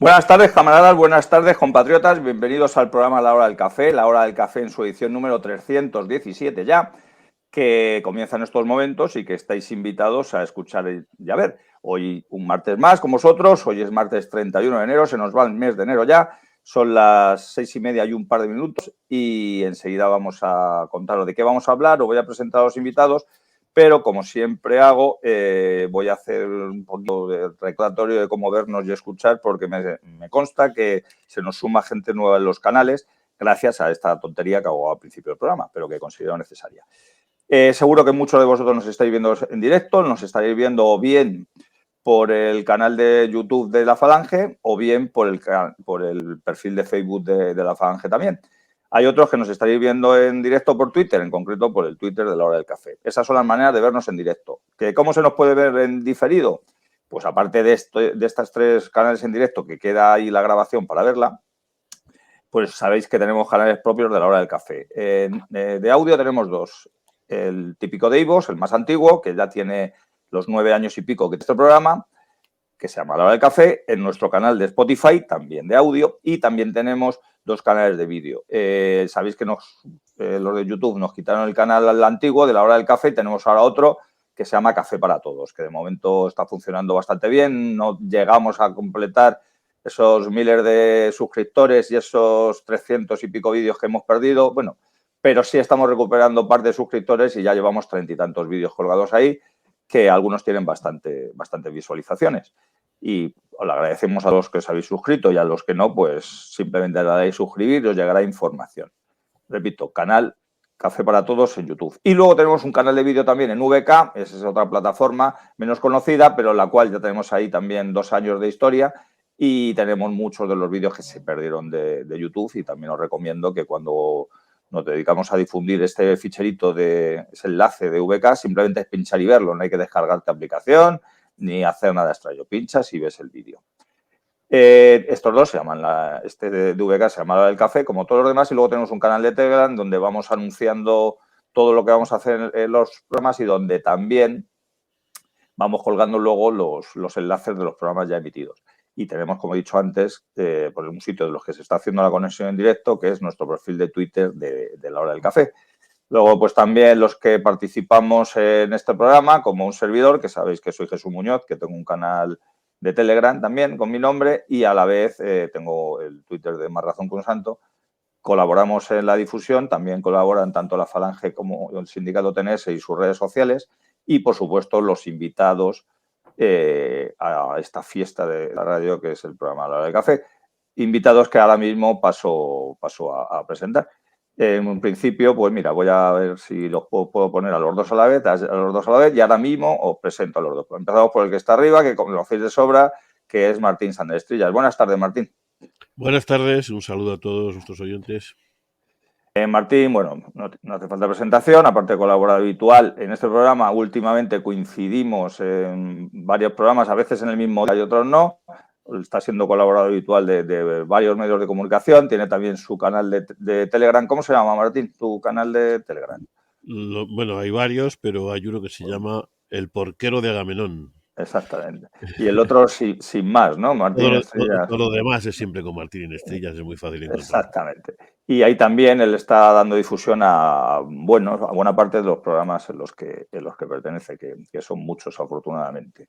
Buenas tardes, camaradas, buenas tardes, compatriotas. Bienvenidos al programa La Hora del Café, La Hora del Café en su edición número 317 ya, que comienza en estos momentos y que estáis invitados a escuchar y a ver. Hoy un martes más con vosotros, hoy es martes 31 de enero, se nos va el mes de enero ya, son las 6:30 y un par de minutos y enseguida vamos a contaros de qué vamos a hablar, os voy a presentar a los invitados. Pero, como siempre hago, voy a hacer un poquito de recordatorio de cómo vernos y escuchar, porque me consta que se nos suma gente nueva en los canales gracias a esta tontería que hago al principio del programa, pero que considero necesaria. Seguro que muchos de vosotros nos estáis viendo en directo, nos estaréis viendo o bien por el canal de YouTube de La Falange o bien por el perfil de Facebook de La Falange también. Hay otros que nos estaréis viendo en directo por Twitter, en concreto por el Twitter de La Hora del Café. Esas son las maneras de vernos en directo. ¿Cómo se nos puede ver en diferido? Pues aparte de estas tres canales en directo, que queda ahí la grabación para verla, pues sabéis que tenemos canales propios de La Hora del Café. De audio tenemos dos. El típico de iVoox, el más antiguo, que ya tiene los 9 años y pico que este programa, que se llama La Hora del Café, en nuestro canal de Spotify, también de audio, y también tenemos dos canales de vídeo. Sabéis que los de YouTube nos quitaron el canal antiguo de La Hora del Café y tenemos ahora otro que se llama Café para Todos, que de momento está funcionando bastante bien. No llegamos a completar esos miles de suscriptores y esos 300 y pico vídeos que hemos perdido. Bueno, pero sí estamos recuperando parte de suscriptores y ya llevamos 30 y tantos vídeos colgados ahí, que algunos tienen bastante visualizaciones. Y os lo agradecemos a los que os habéis suscrito y a los que no, pues simplemente le dais suscribir y os llegará información. Repito, canal Café para Todos en YouTube. Y luego tenemos un canal de vídeo también en VK, esa es otra plataforma menos conocida, pero en la cual ya tenemos ahí también 2 años de historia y tenemos muchos de los vídeos que se perdieron de YouTube, y también os recomiendo que cuando nos dedicamos a difundir este ficherito, ese enlace de VK, simplemente es pinchar y verlo, no hay que descargarte aplicación ni hacer nada extraño, pinchas y ves el vídeo. Estos dos se llaman, este de VK se llama La Hora del Café, como todos los demás, y luego tenemos un canal de Telegram donde vamos anunciando todo lo que vamos a hacer en los programas y donde también vamos colgando luego los enlaces de los programas ya emitidos. Y tenemos, como he dicho antes, por un sitio de los que se está haciendo la conexión en directo, que es nuestro perfil de Twitter de La Hora del Café. Luego, pues también los que participamos en este programa, como un servidor, que sabéis que soy Jesús Muñoz, que tengo un canal de Telegram también con mi nombre, y a la vez tengo el Twitter de Más Razón que un Santo. Colaboramos en la difusión, también colaboran tanto la Falange como el Sindicato TNS y sus redes sociales, y por supuesto los invitados a esta fiesta de la radio, que es el programa La Hora del Café. Invitados que ahora mismo paso a presentar. En un principio, pues mira, voy a ver si los puedo poner a los dos a la vez, y ahora mismo os presento a los dos. Empezamos por el que está arriba, que conocéis de sobra, que es Martín Sandestrillas. Buenas tardes, Martín. Buenas tardes, un saludo a todos nuestros oyentes. Martín, bueno, no hace falta presentación, aparte de colaborador habitual en este programa. Últimamente coincidimos en varios programas, a veces en el mismo día y otros no. Está siendo colaborador habitual de varios medios de comunicación, tiene también su canal de Telegram. ¿Cómo se llama, Martín, tu canal de Telegram? Bueno, hay varios, pero hay uno que se llama El Porquero de Agamenón. Exactamente. Y el otro sin más, ¿no? Martín Estrellas. Todo lo demás es siempre con Martín Estrellas, es muy fácil encontrarlo. Exactamente. Y ahí también él está dando difusión a buena parte de los programas en los que pertenece, que son muchos, afortunadamente.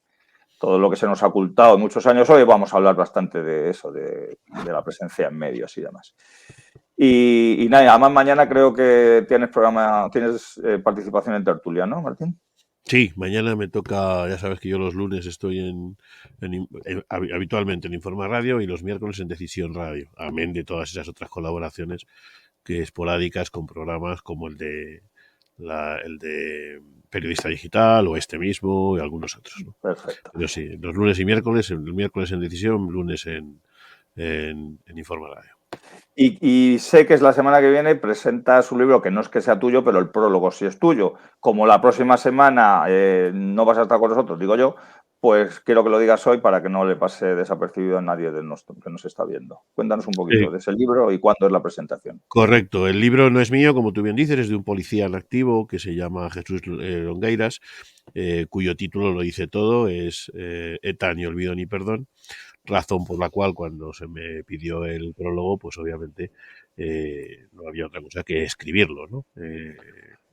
Todo lo que se nos ha ocultado en muchos años, hoy vamos a hablar bastante de eso, de la presencia en medios y demás. Y nada, además mañana creo que tienes participación en tertulia, ¿no, Martín? Sí, mañana me toca, ya sabes que yo los lunes estoy habitualmente en Informa Radio y los miércoles en Decisión Radio, amén de todas esas otras colaboraciones que esporádicas con programas como el de Periodista Digital o este mismo y algunos otros, ¿no? Perfecto. Pero sí, los lunes y miércoles, el miércoles en Decisión, lunes en Informa Radio. Y sé que es la semana que viene presentas un libro que no es que sea tuyo, pero el prólogo sí es tuyo. Como la próxima semana no vas a estar con nosotros, digo yo, pues quiero que lo digas hoy para que no le pase desapercibido a nadie que nos está viendo. Cuéntanos un poquito de ese libro y cuándo es la presentación. Correcto, el libro no es mío, como tú bien dices, es de un policía en activo que se llama Jesús Longueiras, cuyo título lo dice todo, es ETA, ni olvido ni perdón. razón por la cual cuando se me pidió el prólogo, pues obviamente no había otra cosa que escribirlo, ¿no?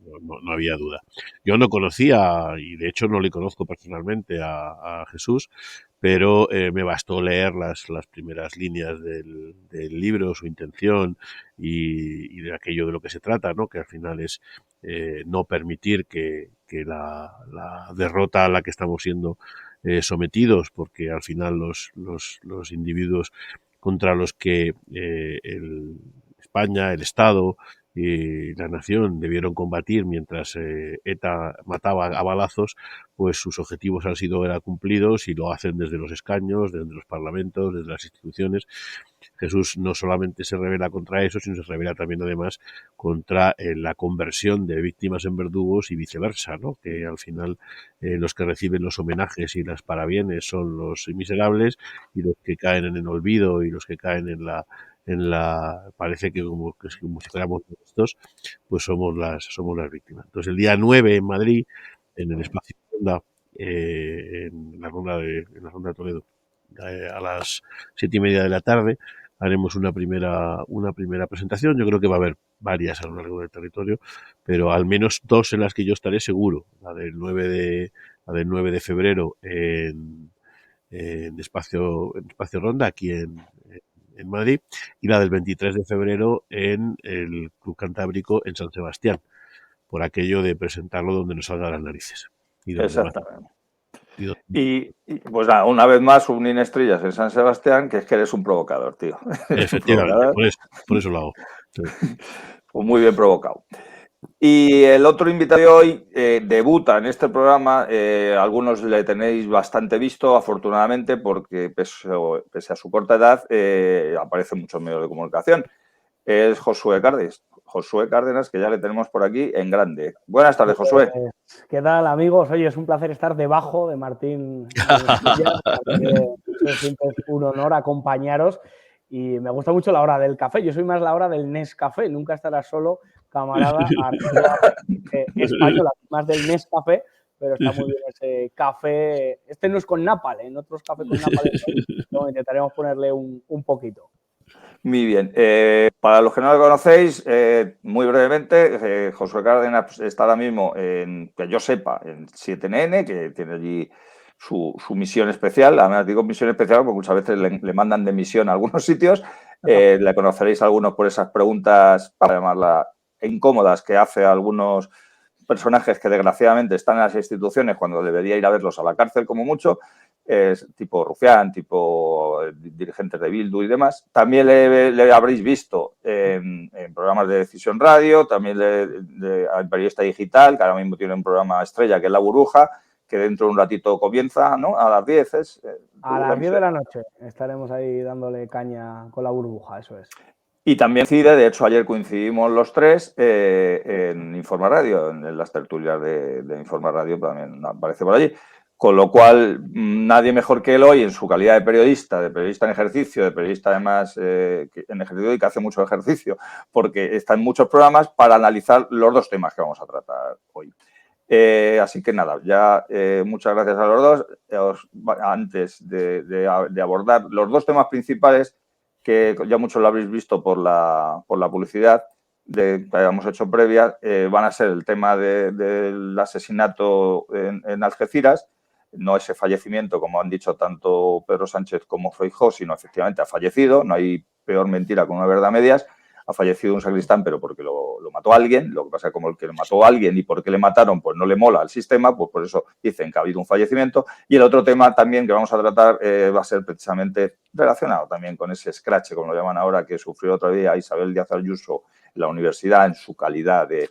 No había duda. Yo no conocía, y de hecho no le conozco personalmente a Jesús, pero me bastó leer las primeras líneas del libro, su intención y de aquello de lo que se trata, ¿no? Que al final es no permitir que la derrota a la que estamos siendo sometidos, porque al final los individuos contra los que España, el Estado y la nación debieron combatir mientras ETA mataba a balazos, pues sus objetivos han sido cumplidos y lo hacen desde los escaños, desde los parlamentos, desde las instituciones. Jesús no solamente se revela contra eso, sino se revela también además contra la conversión de víctimas en verdugos y viceversa, ¿no? Que al final los que reciben los homenajes y las parabienes son los miserables y los que caen en el olvido y los que caen parece que como si fuéramos estos, pues somos las víctimas. Entonces el día 9 en Madrid, en el espacio Ronda, en la Ronda de Toledo, a las 7:30 de la tarde, haremos una primera presentación. Yo creo que va a haber varias a lo largo del territorio, pero al menos 2 en las que yo estaré seguro. La del 9 de febrero en Espacio Ronda, aquí en Madrid, y la del 23 de febrero en el Club Cantábrico en San Sebastián, por aquello de presentarlo donde nos salga las narices. Y donde más. Exactamente. Y donde... Pues nada, una vez más, un Inestrellas en San Sebastián, que es que eres un provocador, tío. Eres un Efectivamente, provocador. por eso lo hago. Sí. Pues muy bien provocado. Y el otro invitado de hoy debuta en este programa. Algunos le tenéis bastante visto, afortunadamente, porque pese a su corta edad, aparece en muchos medios de comunicación. Es Josué Cárdenas. Josué Cárdenas, que ya le tenemos por aquí en grande. Buenas tardes, Josué. ¿Qué tal, amigos? Oye, es un placer estar debajo de Martín. Siempre es un honor acompañaros y me gusta mucho la hora del café. Yo soy más la hora del Nescafé. Nunca estarás solo, camarada, española, más del Nescafé, pero está muy bien ese café. Este no es con Napal, en otros cafés con Napal no, intentaremos ponerle un poquito. Muy bien. Para los que no lo conocéis, muy brevemente, Josué Cárdenas está ahora mismo, que yo sepa, en 7NN, que tiene allí su misión especial. Además, digo misión especial porque muchas veces le mandan de misión a algunos sitios. Le conoceréis a algunos por esas preguntas, para llamarla incómodas, que hace a algunos personajes que desgraciadamente están en las instituciones cuando debería ir a verlos a la cárcel como mucho. Tipo Rufián, tipo dirigentes de Bildu y demás. También le habréis visto en programas de Decisión Radio, también al Periodista Digital, que ahora mismo tiene un programa estrella que es La Burbuja, que dentro de un ratito comienza, ¿no? A las 10 es. A las 10 de la noche estaremos ahí dándole caña con La Burbuja, eso es. Y también coincide, de hecho ayer coincidimos los tres en Informa Radio, en las tertulias de Informa Radio también aparece por allí. Con lo cual, nadie mejor que él hoy, en su calidad de periodista en ejercicio, de periodista además en ejercicio y que hace mucho ejercicio, porque está en muchos programas para analizar los dos temas que vamos a tratar hoy. Así que nada, ya muchas gracias a los dos. Antes de abordar los dos temas principales, que ya muchos lo habréis visto por la publicidad que habíamos hecho previa, van a ser el tema del asesinato en Algeciras, no ese fallecimiento, como han dicho tanto Pedro Sánchez como Feijóo, sino efectivamente ha fallecido, no hay peor mentira que una verdad a medias. Ha fallecido un sacristán, pero porque lo mató alguien. Lo que pasa es que como el que lo mató a alguien y por qué le mataron, pues no le mola al sistema, pues por eso dicen que ha habido un fallecimiento. Y el otro tema también que vamos a tratar va a ser precisamente relacionado también con ese scratch, como lo llaman ahora, que sufrió otro día Isabel Díaz Ayuso en la universidad en su calidad de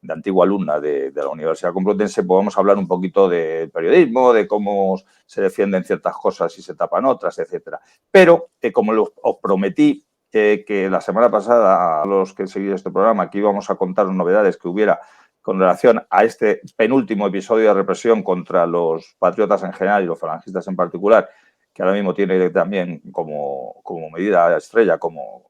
antigua alumna de la Universidad Complutense. Pues vamos a hablar un poquito del periodismo, de cómo se defienden ciertas cosas y se tapan otras, etcétera. Pero, como os prometí, que la semana pasada, a los que seguís este programa, aquí íbamos a contar novedades que hubiera con relación a este penúltimo episodio de represión contra los patriotas en general y los falangistas en particular, que ahora mismo tiene también como medida estrella, como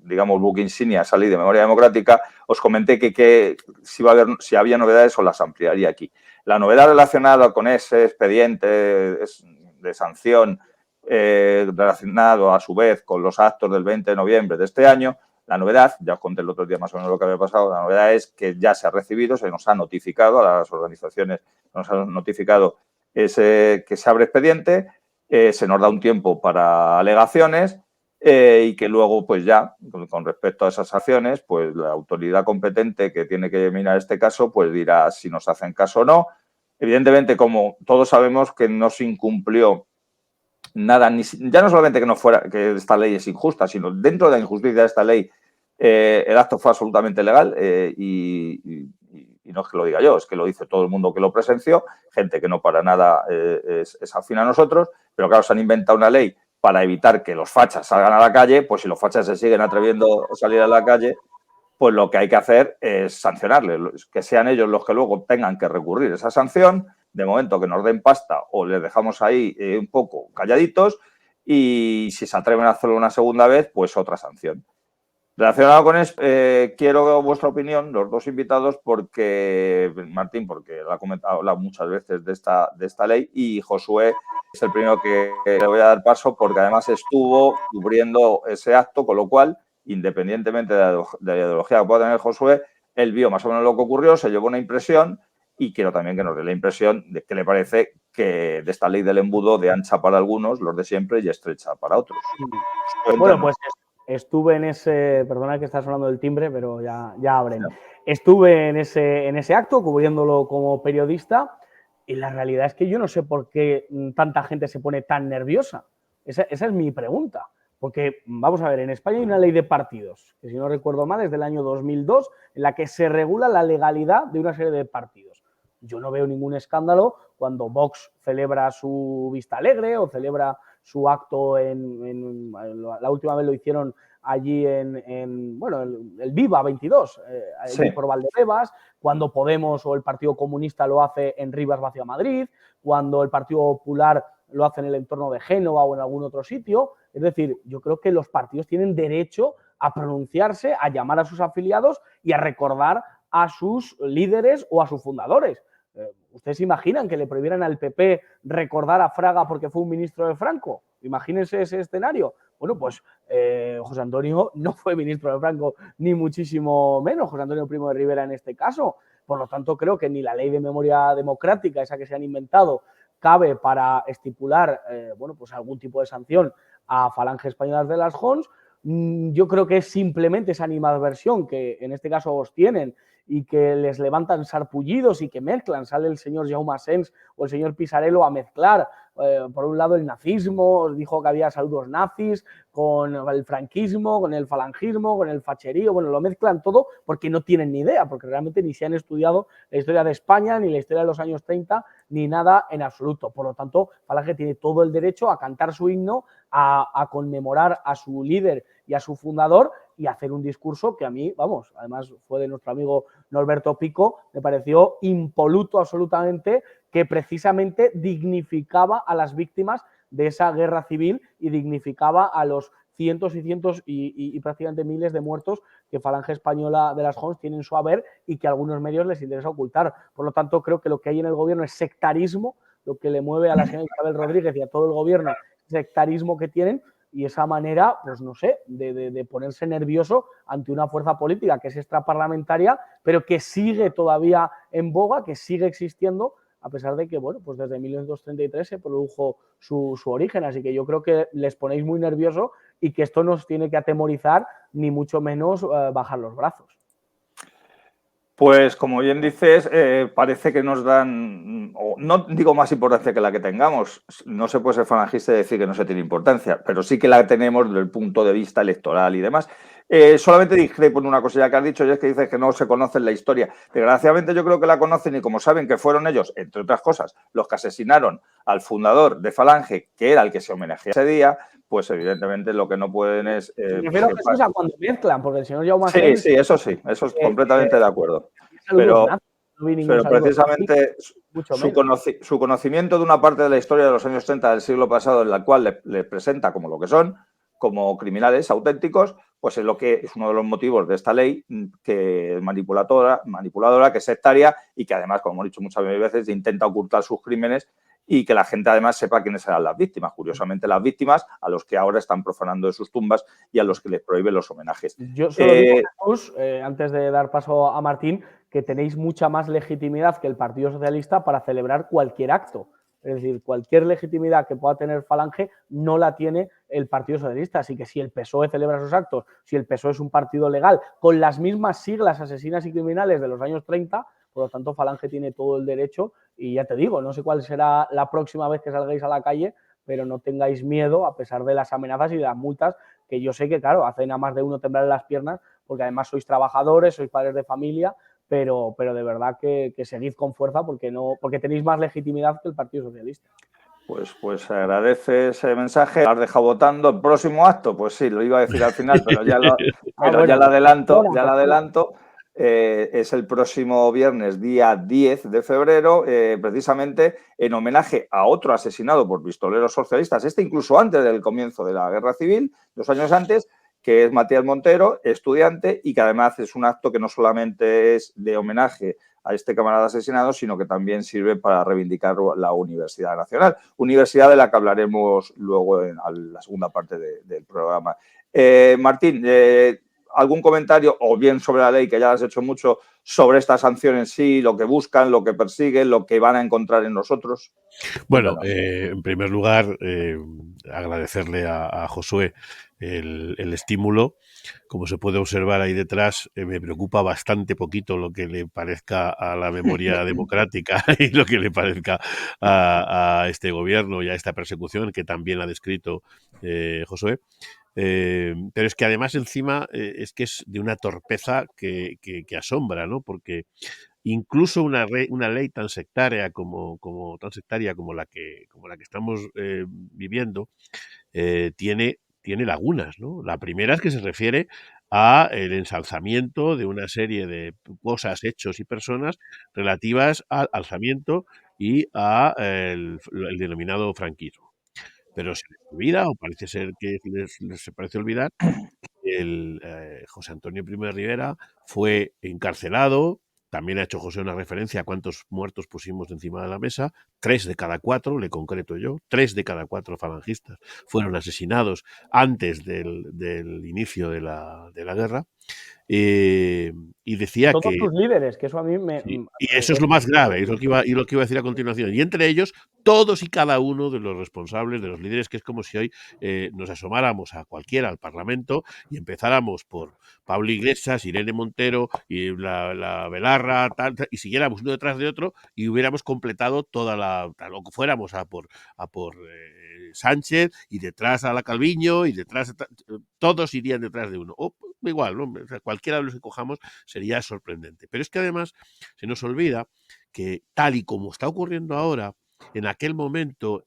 digamos, buque insignia esa ley de memoria democrática. Os comenté que si había novedades os las ampliaría aquí. La novedad relacionada con ese expediente de sanción relacionado a su vez con los actos del 20 de noviembre de este año. La novedad, ya os conté el otro día más o menos lo que había pasado, la novedad es que ya se ha recibido, se nos ha notificado a las organizaciones, nos han notificado que se abre expediente, se nos da un tiempo para alegaciones y que luego, pues ya, con respecto a esas acciones, pues la autoridad competente que tiene que mirar este caso, pues dirá si nos hacen caso o no. Evidentemente, como todos sabemos que no se incumplió nada, ya no solamente que esta ley es injusta, sino dentro de la injusticia de esta ley el acto fue absolutamente legal y no es que lo diga yo, es que lo dice todo el mundo que lo presenció, gente que no para nada es afín a nosotros, pero claro, se han inventado una ley para evitar que los fachas salgan a la calle, pues si los fachas se siguen atreviendo a salir a la calle, pues lo que hay que hacer es sancionarles, que sean ellos los que luego tengan que recurrir esa sanción, de momento que nos den pasta o les dejamos ahí un poco calladitos y si se atreven a hacerlo una segunda vez, pues otra sanción. Relacionado con esto, quiero vuestra opinión, los dos invitados, porque Martín, porque lo ha hablado muchas veces de esta ley y Josué es el primero que le voy a dar paso porque además estuvo cubriendo ese acto, con lo cual, independientemente de la ideología que pueda tener Josué, él vio más o menos lo que ocurrió, se llevó una impresión y quiero también que nos dé la impresión de qué le parece que de esta ley del embudo de ancha para algunos, los de siempre, y estrecha para otros. Bueno, pues estuve en ese, perdona que estás hablando del timbre, pero ya abren. Estuve en ese acto cubriéndolo como periodista y la realidad es que yo no sé por qué tanta gente se pone tan nerviosa. Esa es mi pregunta. Porque, vamos a ver, en España hay una ley de partidos, que si no recuerdo mal es del año 2002, en la que se regula la legalidad de una serie de partidos. Yo no veo ningún escándalo cuando Vox celebra su Vista Alegre o celebra su acto la última vez lo hicieron allí bueno, el Viva 22, allí por Valdebebas, cuando Podemos o el Partido Comunista lo hace en Rivas Vacia Madrid, cuando el Partido Popular lo hace en el entorno de Génova o en algún otro sitio. Es decir, yo creo que los partidos tienen derecho a pronunciarse, a llamar a sus afiliados y a recordar a sus líderes o a sus fundadores. ¿Ustedes se imaginan que le prohibieran al PP recordar a Fraga porque fue un ministro de Franco? Imagínense ese escenario. Bueno, pues José Antonio no fue ministro de Franco, ni muchísimo menos, José Antonio Primo de Rivera en este caso. Por lo tanto, creo que ni la ley de memoria democrática, esa que se han inventado, cabe para estipular bueno, pues algún tipo de sanción a Falange Españolas de las Jons. Yo creo que es simplemente esa animadversión que en este caso tienen y que les levantan sarpullidos y que mezclan. Sale el señor Jaume Asens o el señor Pisarello a mezclar, por un lado, el nazismo, dijo que había saludos nazis, con el franquismo, con el falangismo, con el facherío, bueno, lo mezclan todo porque no tienen ni idea, porque realmente ni se han estudiado la historia de España, ni la historia de los años 30, ni nada en absoluto. Por lo tanto, Falange tiene todo el derecho a cantar su himno, a conmemorar a su líder y a su fundador y hacer un discurso que a mí, vamos, además fue de nuestro amigo Norberto Pico, me pareció impoluto absolutamente, que precisamente dignificaba a las víctimas de esa guerra civil y dignificaba a los cientos y cientos y prácticamente miles de muertos que Falange Española de las Jons tiene en su haber y que a algunos medios les interesa ocultar. Por lo tanto, creo que lo que hay en el gobierno es sectarismo, lo que le mueve a la señora Isabel Rodríguez y a todo el gobierno, sectarismo que tienen y esa manera, pues no sé, de ponerse nervioso ante una fuerza política que es extraparlamentaria, pero que sigue todavía en boga, que sigue existiendo, a pesar de que, bueno, pues desde 1933 se produjo su origen. Así que yo creo que les ponéis muy nervioso y que esto no os tiene que atemorizar, ni mucho menos bajar los brazos. Pues como bien dices, parece que nos dan, no digo más importancia que la que tengamos, no se puede ser falangista y decir que no se tiene importancia, pero sí que la tenemos desde el punto de vista electoral y demás. Solamente discrepo en una cosilla que has dicho y es que dices que no se conoce la historia. Desgraciadamente yo creo que la conocen y como saben que fueron ellos, entre otras cosas, los que asesinaron al fundador de Falange, que era el que se homenajea ese día, pues evidentemente lo que no pueden es... Me refiero a cuando mezclan, porque el señor Jaume Asens... Sí, eso es completamente de acuerdo. Pero precisamente su conocimiento de una parte de la historia de los años 30 del siglo pasado en la cual le presenta como lo que son, como criminales auténticos, pues es lo que es uno de los motivos de esta ley que es manipuladora, que es sectaria y que además, como hemos dicho muchas veces, intenta ocultar sus crímenes y que la gente además sepa quiénes eran las víctimas. Curiosamente, las víctimas a los que ahora están profanando de sus tumbas y a los que les prohíben los homenajes. Yo solo digo, Jesús, antes de dar paso a Martín, que tenéis mucha más legitimidad que el Partido Socialista para celebrar cualquier acto. Es decir, cualquier legitimidad que pueda tener Falange no la tiene el Partido Socialista. Así que si el PSOE celebra esos actos, si el PSOE es un partido legal, con las mismas siglas asesinas y criminales de los años 30, por lo tanto Falange tiene todo el derecho. Y ya te digo, no sé cuál será la próxima vez que salgáis a la calle, pero no tengáis miedo, a pesar de las amenazas y de las multas, que yo sé que, claro, hacen a más de uno temblar en las piernas, porque además sois trabajadores, sois padres de familia, pero de verdad que seguid con fuerza porque tenéis más legitimidad que el Partido Socialista. Pues agradece ese mensaje. Lo has dejado votando. ¿El próximo acto? Pues sí, lo iba a decir al final, pero ya lo adelanto. Es el próximo viernes, día 10 de febrero, precisamente en homenaje a otro asesinado por pistoleros socialistas, incluso antes del comienzo de la Guerra Civil, 2 años antes, que es Matías Montero, estudiante, y que además es un acto que no solamente es de homenaje a este camarada asesinado, sino que también sirve para reivindicar la Universidad Nacional, universidad de la que hablaremos luego en la segunda parte del programa. Martín, ¿algún comentario, o bien sobre la ley, que ya has hecho mucho, sobre esta sanción en sí, lo que buscan, lo que persiguen, lo que van a encontrar en nosotros? Bueno, en primer lugar, agradecerle a Josué el estímulo. Como se puede observar ahí detrás, me preocupa bastante poquito lo que le parezca a la memoria democrática y lo que le parezca a este gobierno y a esta persecución que también ha descrito Josué. Pero es que además encima es que es de una torpeza que asombra, ¿no? Porque incluso una ley tan sectaria como la que estamos viviendo tiene lagunas, ¿no? La primera es que se refiere a el ensalzamiento de una serie de cosas, hechos y personas relativas al alzamiento y a el denominado franquismo. Pero se les olvida, o parece ser que les parece olvidar, el José Antonio Primo de Rivera fue encarcelado. También ha hecho José una referencia a cuántos muertos pusimos encima de la mesa. 3 de cada 4, le concreto yo, 3 de cada 4 falangistas fueron asesinados antes del inicio de la guerra. Y decía todos que... tus líderes, que eso a mí me... Sí, y eso es lo más grave, es lo que iba a decir a continuación. Y entre ellos, todos y cada uno de los responsables, de los líderes, que es como si hoy nos asomáramos a cualquiera, al Parlamento, y empezáramos por Pablo Iglesias, Irene Montero, y la Belarra, y siguiéramos uno detrás de otro, y hubiéramos completado toda lo que fuéramos a por Sánchez, y detrás a la Calviño, y detrás, todos irían detrás de uno. O igual, ¿no? O sea, cualquiera de los que cojamos sería sorprendente. Pero es que además se nos olvida que, tal y como está ocurriendo ahora, en aquel momento,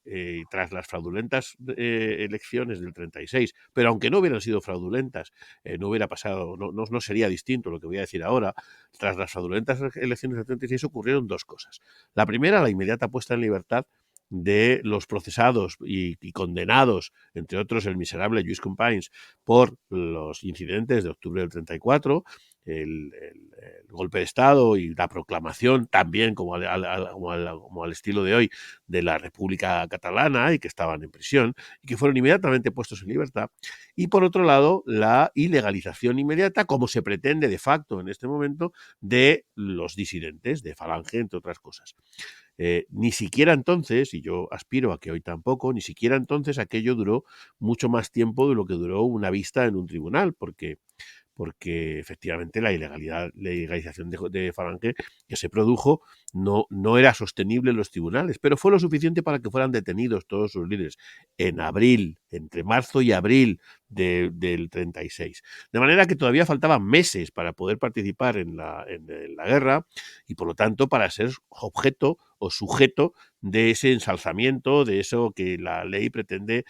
tras las fraudulentas elecciones del 36, pero aunque no hubieran sido fraudulentas, no hubiera pasado, no sería distinto lo que voy a decir ahora. Tras las fraudulentas elecciones del 36 ocurrieron 2 cosas. La primera, la inmediata puesta en libertad de los procesados y condenados, entre otros el miserable Lluís Companys, por los incidentes de octubre del 34, el golpe de Estado y la proclamación también, como al estilo de hoy, de la República Catalana, y que estaban en prisión y que fueron inmediatamente puestos en libertad. Y por otro lado, la ilegalización inmediata, como se pretende de facto en este momento, de los disidentes, de Falange, entre otras cosas. Ni siquiera entonces, y yo aspiro a que hoy tampoco, ni siquiera entonces aquello duró mucho más tiempo de lo que duró una vista en un tribunal, porque efectivamente la ilegalización de Falange que se produjo no era sostenible en los tribunales, pero fue lo suficiente para que fueran detenidos todos sus líderes en abril, entre marzo y abril del 36. De manera que todavía faltaban meses para poder participar en la guerra y, por lo tanto, para ser objeto o sujeto de ese ensalzamiento, de eso que la ley pretende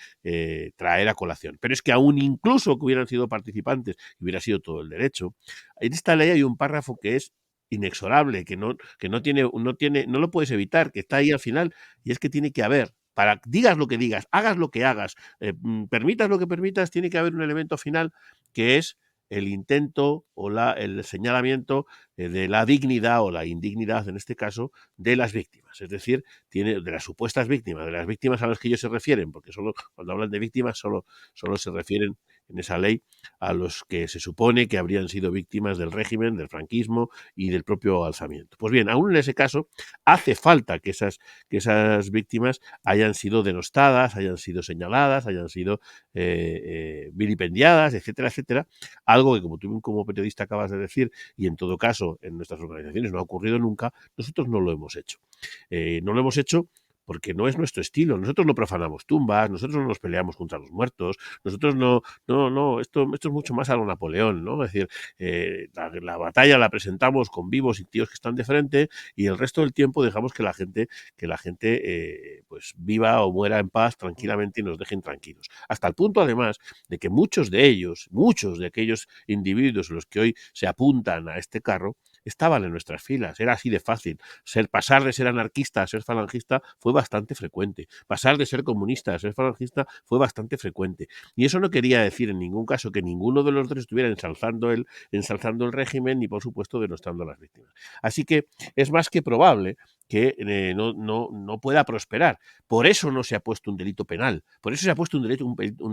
traer a colación. Pero es que aún incluso que hubieran sido participantes, hubiera sido todo el derecho, en esta ley hay un párrafo que es inexorable, que no lo puedes evitar, que está ahí al final, y es que tiene que haber, para digas lo que digas, hagas lo que hagas, permitas lo que permitas, tiene que haber un elemento final que es el intento o el señalamiento de la dignidad o la indignidad, en este caso, de las víctimas. Es decir, de las supuestas víctimas, de las víctimas a las que ellos se refieren, porque solo cuando hablan de víctimas solo se refieren en esa ley a los que se supone que habrían sido víctimas del régimen, del franquismo y del propio alzamiento. Pues bien, aún en ese caso, hace falta que esas víctimas hayan sido denostadas, hayan sido señaladas, hayan sido vilipendiadas, etcétera, etcétera. Algo que, como tú como periodista acabas de decir, y en todo caso en nuestras organizaciones no ha ocurrido nunca, nosotros no lo hemos hecho. No lo hemos hecho porque no es nuestro estilo. Nosotros no profanamos tumbas, nosotros no nos peleamos contra los muertos, nosotros esto es mucho más a lo Napoleón, ¿no? Es decir, la batalla la presentamos con vivos y tíos que están de frente y el resto del tiempo dejamos que la gente pues viva o muera en paz tranquilamente y nos dejen tranquilos. Hasta el punto, además, de que muchos de aquellos individuos los que hoy se apuntan a este carro, estaban en nuestras filas. Era así de fácil. Pasar de ser anarquista a ser falangista fue bastante frecuente. Pasar de ser comunista a ser falangista fue bastante frecuente. Y eso no quería decir en ningún caso que ninguno de los dos estuviera ensalzando el régimen ni, por supuesto, denostando a las víctimas. Así que es más que probable que no pueda prosperar. Por eso no se ha puesto un delito penal. Por eso se ha puesto un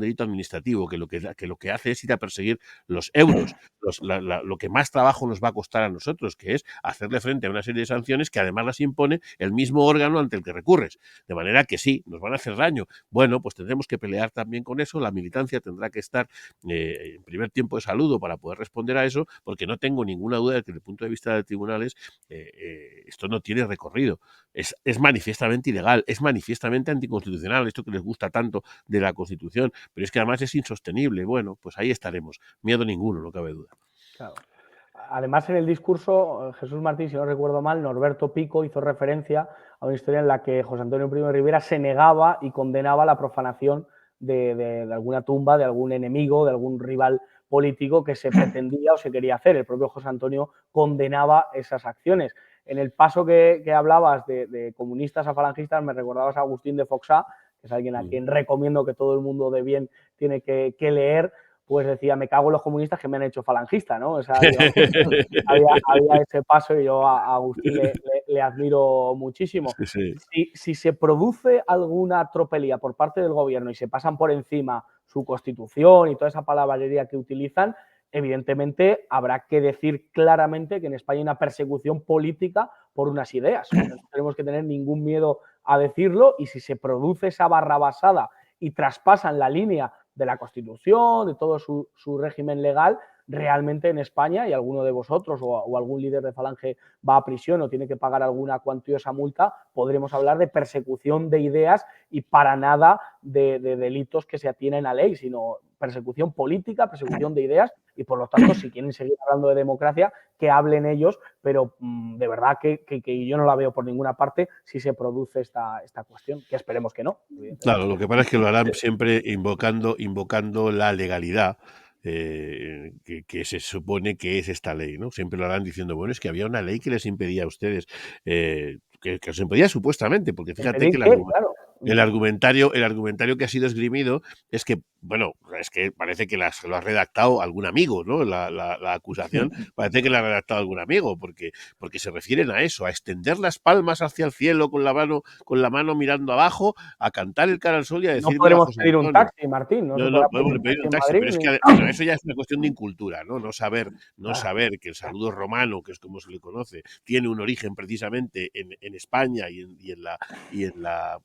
delito administrativo que lo que hace es ir a perseguir los euros. Lo que más trabajo nos va a costar a nosotros, que es hacerle frente a una serie de sanciones que además las impone el mismo órgano ante el que recurres. De manera que sí, nos van a hacer daño. Bueno, pues tendremos que pelear también con eso. La militancia tendrá que estar en primer tiempo de saludo para poder responder a eso, porque no tengo ninguna duda de que desde el punto de vista de tribunales esto no tiene recorrido. Es manifiestamente ilegal, es manifiestamente anticonstitucional, esto que les gusta tanto de la Constitución, pero es que además es insostenible. Bueno, pues ahí estaremos. Miedo ninguno, no cabe duda. Claro. Además, en el discurso, Jesús Martín, si no recuerdo mal, Norberto Pico hizo referencia a una historia en la que José Antonio Primo de Rivera se negaba y condenaba la profanación de alguna tumba, de algún enemigo, de algún rival político que se pretendía o se quería hacer. El propio José Antonio condenaba esas acciones. En el paso que hablabas de comunistas a falangistas, me recordabas a Agustín de Foxá, que es alguien a quien recomiendo que todo el mundo de bien tiene que leer. Pues decía, me cago en los comunistas que me han hecho falangista, ¿no? O sea, digamos, había ese paso y yo a Agustín le admiro muchísimo. Sí. Si se produce alguna tropelía por parte del gobierno y se pasan por encima su constitución y toda esa palabrería que utilizan, evidentemente habrá que decir claramente que en España hay una persecución política por unas ideas. No tenemos que tener ningún miedo a decirlo y si se produce esa barrabasada y traspasan la línea de la Constitución, de todo su régimen legal, realmente en España, y alguno de vosotros o algún líder de Falange va a prisión o tiene que pagar alguna cuantiosa multa, podremos hablar de persecución de ideas y para nada de delitos que se atienen a ley, sino persecución política, persecución de ideas y por lo tanto, si quieren seguir hablando de democracia, que hablen ellos, pero de verdad que yo no la veo por ninguna parte si se produce esta cuestión, que esperemos que no. Claro, lo que pasa es que lo harán siempre invocando la legalidad que se supone que es esta ley, ¿no? Siempre lo harán diciendo, bueno, es que había una ley que les impedía a ustedes, que os impedía supuestamente, porque fíjate que el argumentario que ha sido esgrimido es que, bueno, es que parece que lo ha redactado algún amigo, ¿no? La acusación parece que la ha redactado algún amigo, porque se refieren a eso, a extender las palmas hacia el cielo con la mano mirando abajo, a cantar el cara al sol y a decir... No podremos pedir un taxi, Martín. No podemos pedir un taxi, pero es que eso ya es una cuestión de incultura, ¿no? No saber que el saludo romano, que es como se le conoce, tiene un origen precisamente en España y en la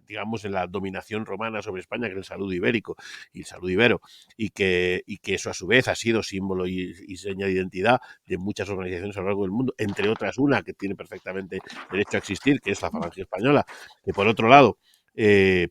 digamos, en la dominación romana sobre España, que es el saludo ibérico y el saludo ibero, y que eso a su vez ha sido símbolo y seña de identidad de muchas organizaciones a lo largo del mundo, entre otras una que tiene perfectamente derecho a existir, que es la Falange Española, que por otro lado,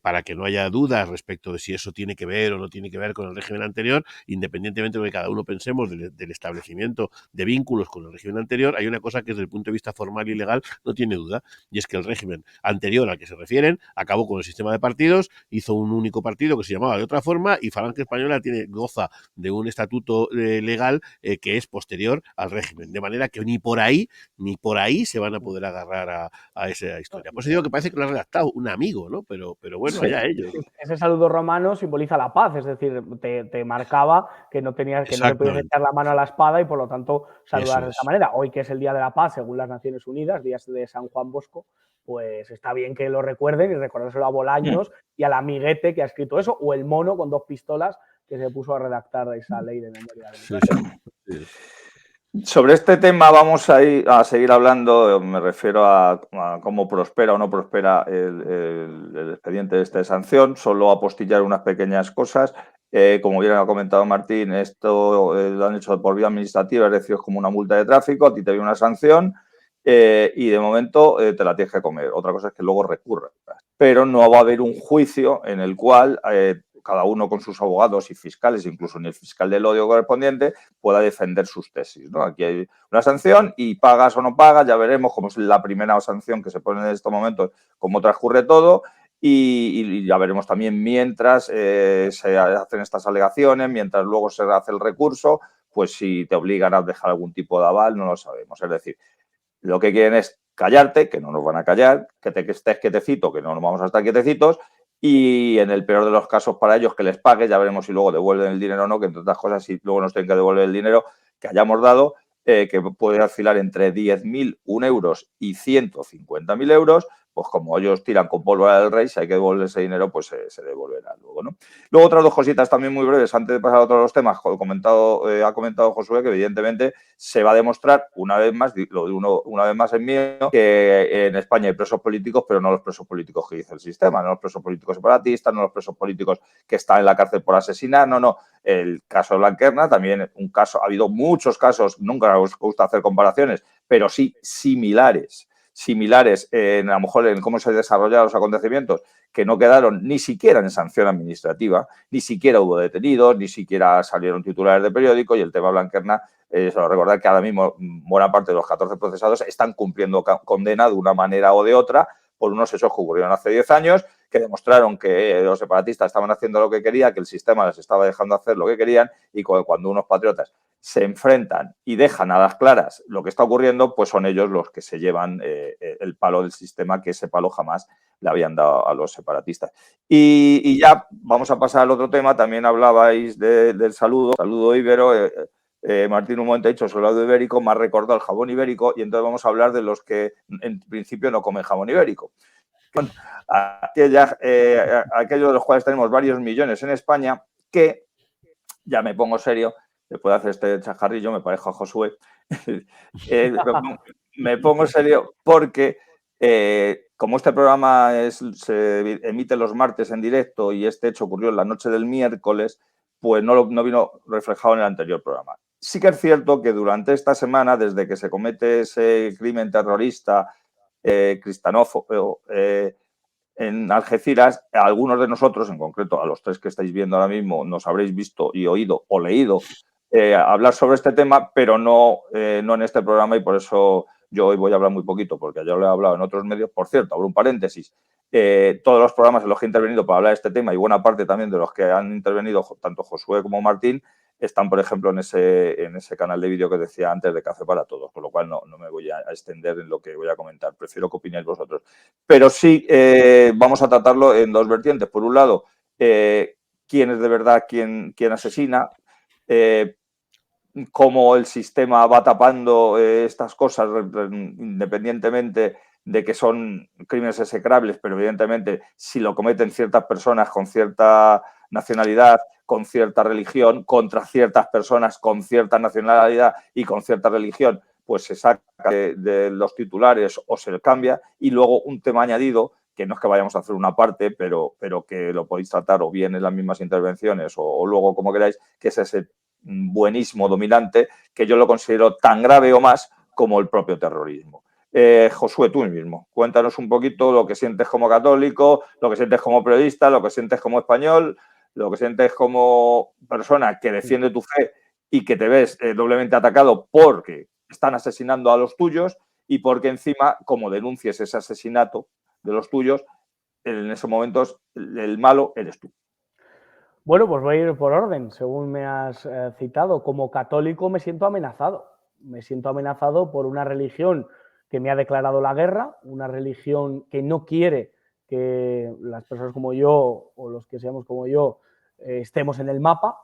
para que no haya dudas respecto de si eso tiene que ver o no tiene que ver con el régimen anterior, independientemente de lo que cada uno pensemos del establecimiento de vínculos con el régimen anterior, hay una cosa que desde el punto de vista formal y legal no tiene duda, y es que el régimen anterior al que se refieren acabó con el sistema de partidos, hizo un único partido que se llamaba de otra forma y Falange Española goza de un estatuto legal que es posterior al régimen, de manera que ni por ahí se van a poder agarrar a esa historia. Por eso digo que parece que lo ha redactado un amigo, ¿no? Pero pero bueno, allá ellos. Ese saludo romano simboliza la paz, es decir, te marcaba que no tenías, que no le podías echar la mano a la espada y por lo tanto saludar de esa manera. Hoy, que es el Día de la Paz, según las Naciones Unidas, días de San Juan Bosco, pues está bien que lo recuerden y recordárselo a Bolaños y al amiguete que ha escrito eso, o el mono con 2 pistolas que se puso a redactar esa ley de memoria democrática. Sí. Sobre este tema vamos a seguir hablando, me refiero a cómo prospera o no prospera el expediente de sanción, solo apostillar unas pequeñas cosas. Como bien ha comentado Martín, esto lo han hecho por vía administrativa, es decir, es como una multa de tráfico, a ti te viene una sanción y de momento te la tienes que comer. Otra cosa es que luego recurra, pero no va a haber un juicio en el cual cada uno con sus abogados y fiscales, incluso ni el fiscal del odio correspondiente, pueda defender sus tesis, ¿no? Aquí hay una sanción y pagas o no pagas, ya veremos cómo es la primera sanción que se pone en estos momentos, cómo transcurre todo y ya veremos también mientras se hacen estas alegaciones, mientras luego se hace el recurso, pues si te obligan a dejar algún tipo de aval, no lo sabemos. Es decir, lo que quieren es callarte, que no nos van a callar, que estés quietecito, que no nos vamos a estar quietecitos, y en el peor de los casos para ellos que les pague, ya veremos si luego devuelven el dinero o no, que entre otras cosas, si luego nos tienen que devolver el dinero que hayamos dado, que puede oscilar entre 10.001 euros y 150.000 euros, pues como ellos tiran con pólvora del rey, si hay que devolver ese dinero, pues se devolverá luego, ¿no? Luego otras 2 cositas también muy breves, antes de pasar a otros temas, ha comentado Josué que evidentemente se va a demostrar una vez más, una vez más en mío, que en España hay presos políticos, pero no los presos políticos que dice el sistema, no los presos políticos separatistas, no los presos políticos que están en la cárcel por asesinar, no. El caso de Blanquerna, también un caso, ha habido muchos casos, nunca os gusta hacer comparaciones, pero sí similares a lo mejor en cómo se desarrollaron los acontecimientos, que no quedaron ni siquiera en sanción administrativa, ni siquiera hubo detenidos, ni siquiera salieron titulares de periódico, y el tema Blanquerna, solo recordar que ahora mismo buena parte de los 14 procesados están cumpliendo condena de una manera o de otra por unos hechos que ocurrieron hace 10 años, que demostraron que los separatistas estaban haciendo lo que querían, que el sistema les estaba dejando hacer lo que querían, y cuando unos patriotas se enfrentan y dejan a las claras lo que está ocurriendo, pues son ellos los que se llevan el palo del sistema, que ese palo jamás le habían dado a los separatistas. Y ya vamos a pasar al otro tema. También hablabais del saludo ibero. Martín un momento ha dicho sobre el lado ibérico, me ha recordado el jamón ibérico, y entonces vamos a hablar de los que en principio no comen jamón ibérico. Aquellos de los cuales tenemos varios millones en España, que, ya me pongo serio, después de hacer este chajarrillo, me parejo a Josué, me pongo serio porque como este programa se emite los martes en directo y este hecho ocurrió en la noche del miércoles, pues no vino reflejado en el anterior programa. Sí que es cierto que durante esta semana, desde que se comete ese crimen terrorista cristianófobo en Algeciras, algunos de nosotros, en concreto a los 3 que estáis viendo ahora mismo, nos habréis visto y oído o leído hablar sobre este tema, pero no en este programa, y por eso yo hoy voy a hablar muy poquito, porque ya lo he hablado en otros medios. Por cierto, abro un paréntesis, todos los programas en los que he intervenido para hablar de este tema, y buena parte también de los que han intervenido, tanto Josué como Martín, están, por ejemplo, en ese canal de vídeo que decía antes de Café para Todos, con lo cual no me voy a extender en lo que voy a comentar, prefiero que opinéis vosotros. Pero sí vamos a tratarlo en 2 vertientes. Por un lado, quién es de verdad quién asesina, cómo el sistema va tapando estas cosas independientemente de que son crímenes execrables, pero evidentemente si lo cometen ciertas personas con cierta nacionalidad, con cierta religión, contra ciertas personas con cierta nacionalidad y con cierta religión, pues se saca de los titulares o se le cambia. Y luego un tema añadido, que no es que vayamos a hacer una parte, pero que lo podéis tratar o bien en las mismas intervenciones o luego como queráis, que es ese buenismo dominante, que yo lo considero tan grave o más como el propio terrorismo. Josué, tú mismo, cuéntanos un poquito lo que sientes como católico, lo que sientes como periodista, lo que sientes como español, lo que sientes como persona que defiende tu fe y que te ves doblemente atacado porque están asesinando a los tuyos, y porque encima, como denuncies ese asesinato de los tuyos, en esos momentos el malo eres tú. Bueno, pues voy a ir por orden, según me has citado. Como católico me siento amenazado. Me siento amenazado por una religión que me ha declarado la guerra, una religión que no quiere que las personas como yo o los que seamos como yo estemos en el mapa,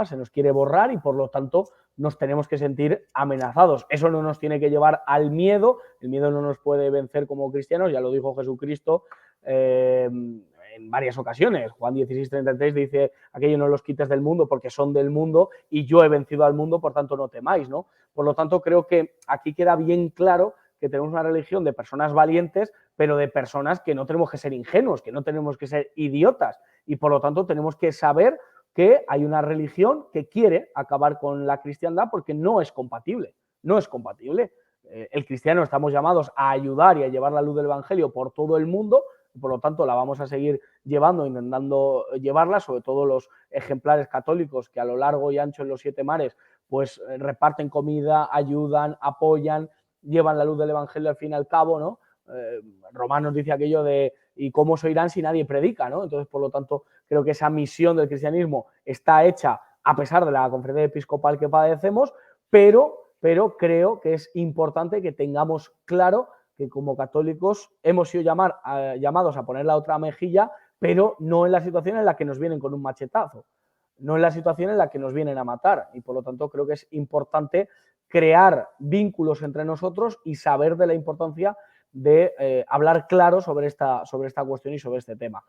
se nos quiere borrar y por lo tanto nos tenemos que sentir amenazados. Eso no nos tiene que llevar al miedo, el miedo no nos puede vencer como cristianos, ya lo dijo Jesucristo en varias ocasiones. Juan 16:33 dice, aquellos no los quites del mundo porque son del mundo y yo he vencido al mundo, por tanto no temáis, ¿no? Por lo tanto creo que aquí queda bien claro que tenemos una religión de personas valientes, pero de personas que no tenemos que ser ingenuos, que no tenemos que ser idiotas y por lo tanto tenemos que saber que hay una religión que quiere acabar con la cristiandad porque no es compatible, no es compatible. El cristiano estamos llamados a ayudar y a llevar la luz del evangelio por todo el mundo y por lo tanto la vamos a seguir llevando, intentando llevarla, sobre todo los ejemplares católicos que a lo largo y ancho en los 7 mares pues reparten comida, ayudan, apoyan, llevan la luz del evangelio al fin y al cabo, ¿no? Romanos dice aquello de ¿y cómo se oirán si nadie predica? ¿no? Entonces, por lo tanto, creo que esa misión del cristianismo está hecha a pesar de la conferencia episcopal que padecemos, pero creo que es importante que tengamos claro que como católicos hemos sido llamados a poner la otra mejilla, pero no en la situación en la que nos vienen con un machetazo, no en la situación en la que nos vienen a matar. Y por lo tanto creo que es importante crear vínculos entre nosotros y saber de la importancia de hablar claro sobre esta cuestión y sobre este tema.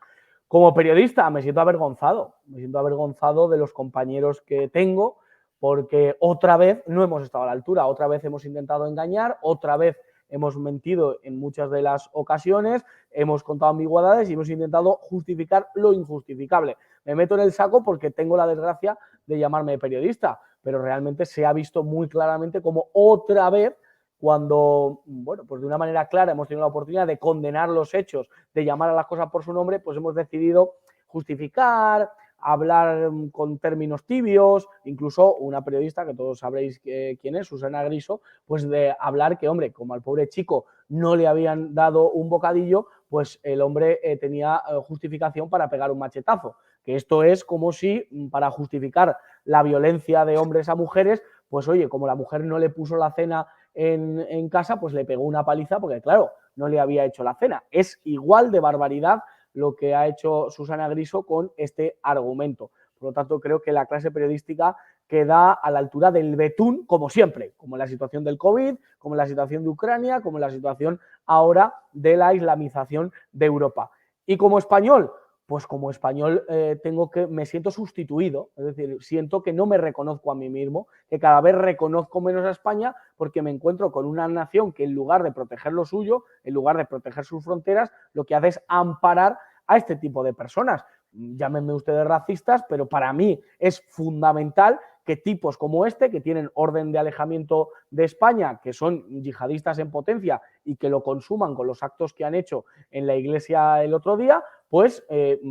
Como periodista me siento avergonzado de los compañeros que tengo porque otra vez no hemos estado a la altura, otra vez hemos intentado engañar, otra vez hemos mentido en muchas de las ocasiones, hemos contado ambigüedades y hemos intentado justificar lo injustificable. Me meto en el saco porque tengo la desgracia de llamarme periodista, pero realmente se ha visto muy claramente como otra vez cuando, bueno, pues de una manera clara hemos tenido la oportunidad de condenar los hechos, de llamar a las cosas por su nombre, pues hemos decidido justificar, hablar con términos tibios, incluso una periodista que todos sabréis quién es, Susana Griso, pues de hablar que, hombre, como al pobre chico no le habían dado un bocadillo, pues el hombre tenía justificación para pegar un machetazo. Que esto es como si para justificar la violencia de hombres a mujeres, pues oye, como la mujer no le puso la cena en casa, pues le pegó una paliza porque, claro, no le había hecho la cena. Es igual de barbaridad lo que ha hecho Susana Griso con este argumento. Por lo tanto, creo que la clase periodística queda a la altura del betún, como siempre, como en la situación del COVID, como en la situación de Ucrania, como en la situación ahora de la islamización de Europa. Y como español, pues como español me siento sustituido, es decir, siento que no me reconozco a mí mismo, que cada vez reconozco menos a España porque me encuentro con una nación que en lugar de proteger lo suyo, en lugar de proteger sus fronteras, lo que hace es amparar a este tipo de personas. Llámenme ustedes racistas, pero para mí es fundamental que tipos como este, que tienen orden de alejamiento de España, que son yihadistas en potencia y que lo consuman con los actos que han hecho en la iglesia el otro día, pues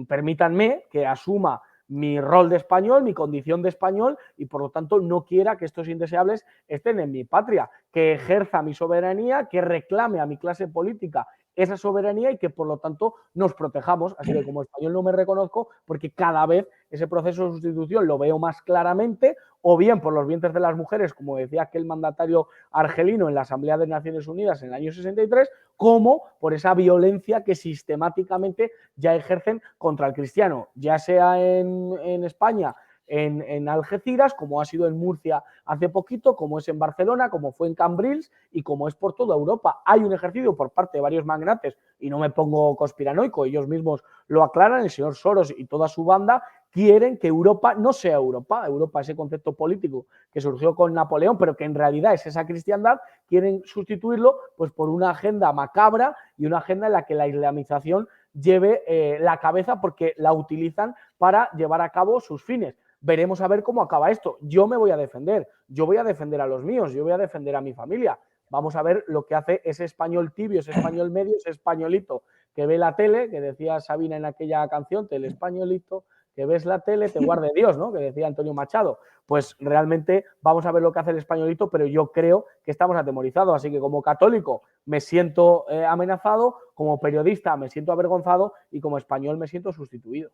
permítanme que asuma mi rol de español, mi condición de español y por lo tanto no quiera que estos indeseables estén en mi patria, que ejerza mi soberanía, que reclame a mi clase política esa soberanía y que por lo tanto nos protejamos. Así que como español no me reconozco porque cada vez ese proceso de sustitución lo veo más claramente, o bien por los vientres de las mujeres, como decía aquel mandatario argelino en la Asamblea de Naciones Unidas en el año 63, como por esa violencia que sistemáticamente ya ejercen contra el cristiano, ya sea en España, en Algeciras, como ha sido en Murcia hace poquito, como es en Barcelona, como fue en Cambrils y como es por toda Europa. Hay un ejercicio por parte de varios magnates, y no me pongo conspiranoico, ellos mismos lo aclaran, el señor Soros y toda su banda quieren que Europa no sea Europa, ese concepto político que surgió con Napoleón, pero que en realidad es esa cristiandad, quieren sustituirlo pues por una agenda macabra y una agenda en la que la islamización lleve la cabeza porque la utilizan para llevar a cabo sus fines. Veremos a ver cómo acaba esto. Yo me voy a defender, yo voy a defender a los míos, yo voy a defender a mi familia. Vamos a ver lo que hace ese español tibio, ese español medio, ese españolito que ve la tele, que decía Sabina en aquella canción, el españolito, que ves la tele, te guarde Dios, ¿no? Que decía Antonio Machado. Pues realmente vamos a ver lo que hace el españolito, pero yo creo que estamos atemorizados. Así que como católico me siento amenazado, como periodista me siento avergonzado y como español me siento sustituido.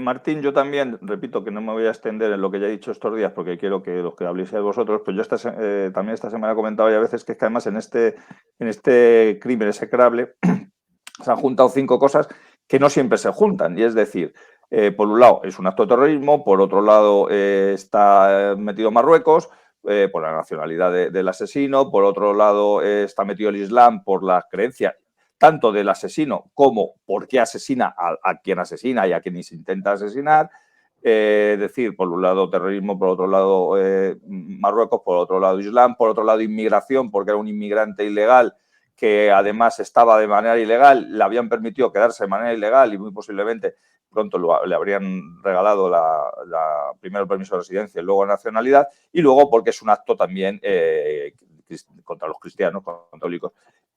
Martín, yo también, repito que no me voy a extender en lo que ya he dicho estos días porque quiero que los que habléis de vosotros, pues yo también esta semana he comentado ya a veces que es que además en este crimen execrable se han juntado 5 cosas que no siempre se juntan. Y es decir, por un lado es un acto de terrorismo, por otro lado está metido Marruecos, por la nacionalidad del asesino, por otro lado está metido el Islam por las creencias tanto del asesino como por qué asesina a quien asesina y a quien se intenta asesinar. Es decir, por un lado terrorismo, por otro lado Marruecos, por otro lado Islam, por otro lado inmigración, porque era un inmigrante ilegal que además estaba de manera ilegal, le habían permitido quedarse de manera ilegal y muy posiblemente pronto le habrían regalado primero el permiso de residencia y luego la nacionalidad, y luego porque es un acto también contra los cristianos, católicos.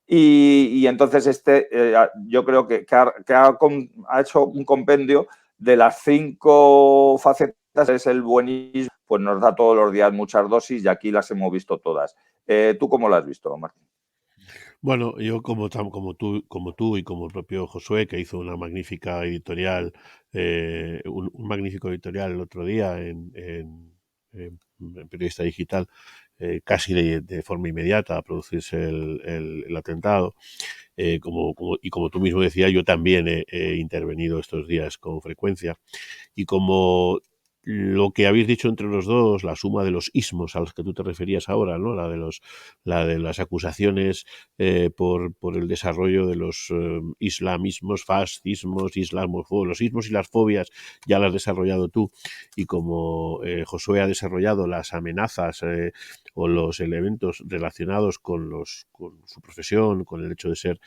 Y entonces yo creo que ha hecho un compendio de las 5 facetas, es el buenismo, pues nos da todos los días muchas dosis y aquí las hemos visto todas. ¿Tú cómo las has visto, Martín? Bueno, yo como tú y como el propio Josué, que hizo una magnífica editorial, un magnífico editorial el otro día en Periodista Digital, casi de forma inmediata a producirse el atentado. Como tú mismo decías, yo también he intervenido estos días con frecuencia. Y como lo que habéis dicho entre los dos, la suma de los ismos a los que tú te referías ahora, ¿no? La de las acusaciones por el desarrollo de los islamismos, fascismos, islamofobos, los ismos y las fobias ya las has desarrollado tú, y como Josué ha desarrollado las amenazas o los elementos relacionados con su profesión, con el hecho de ser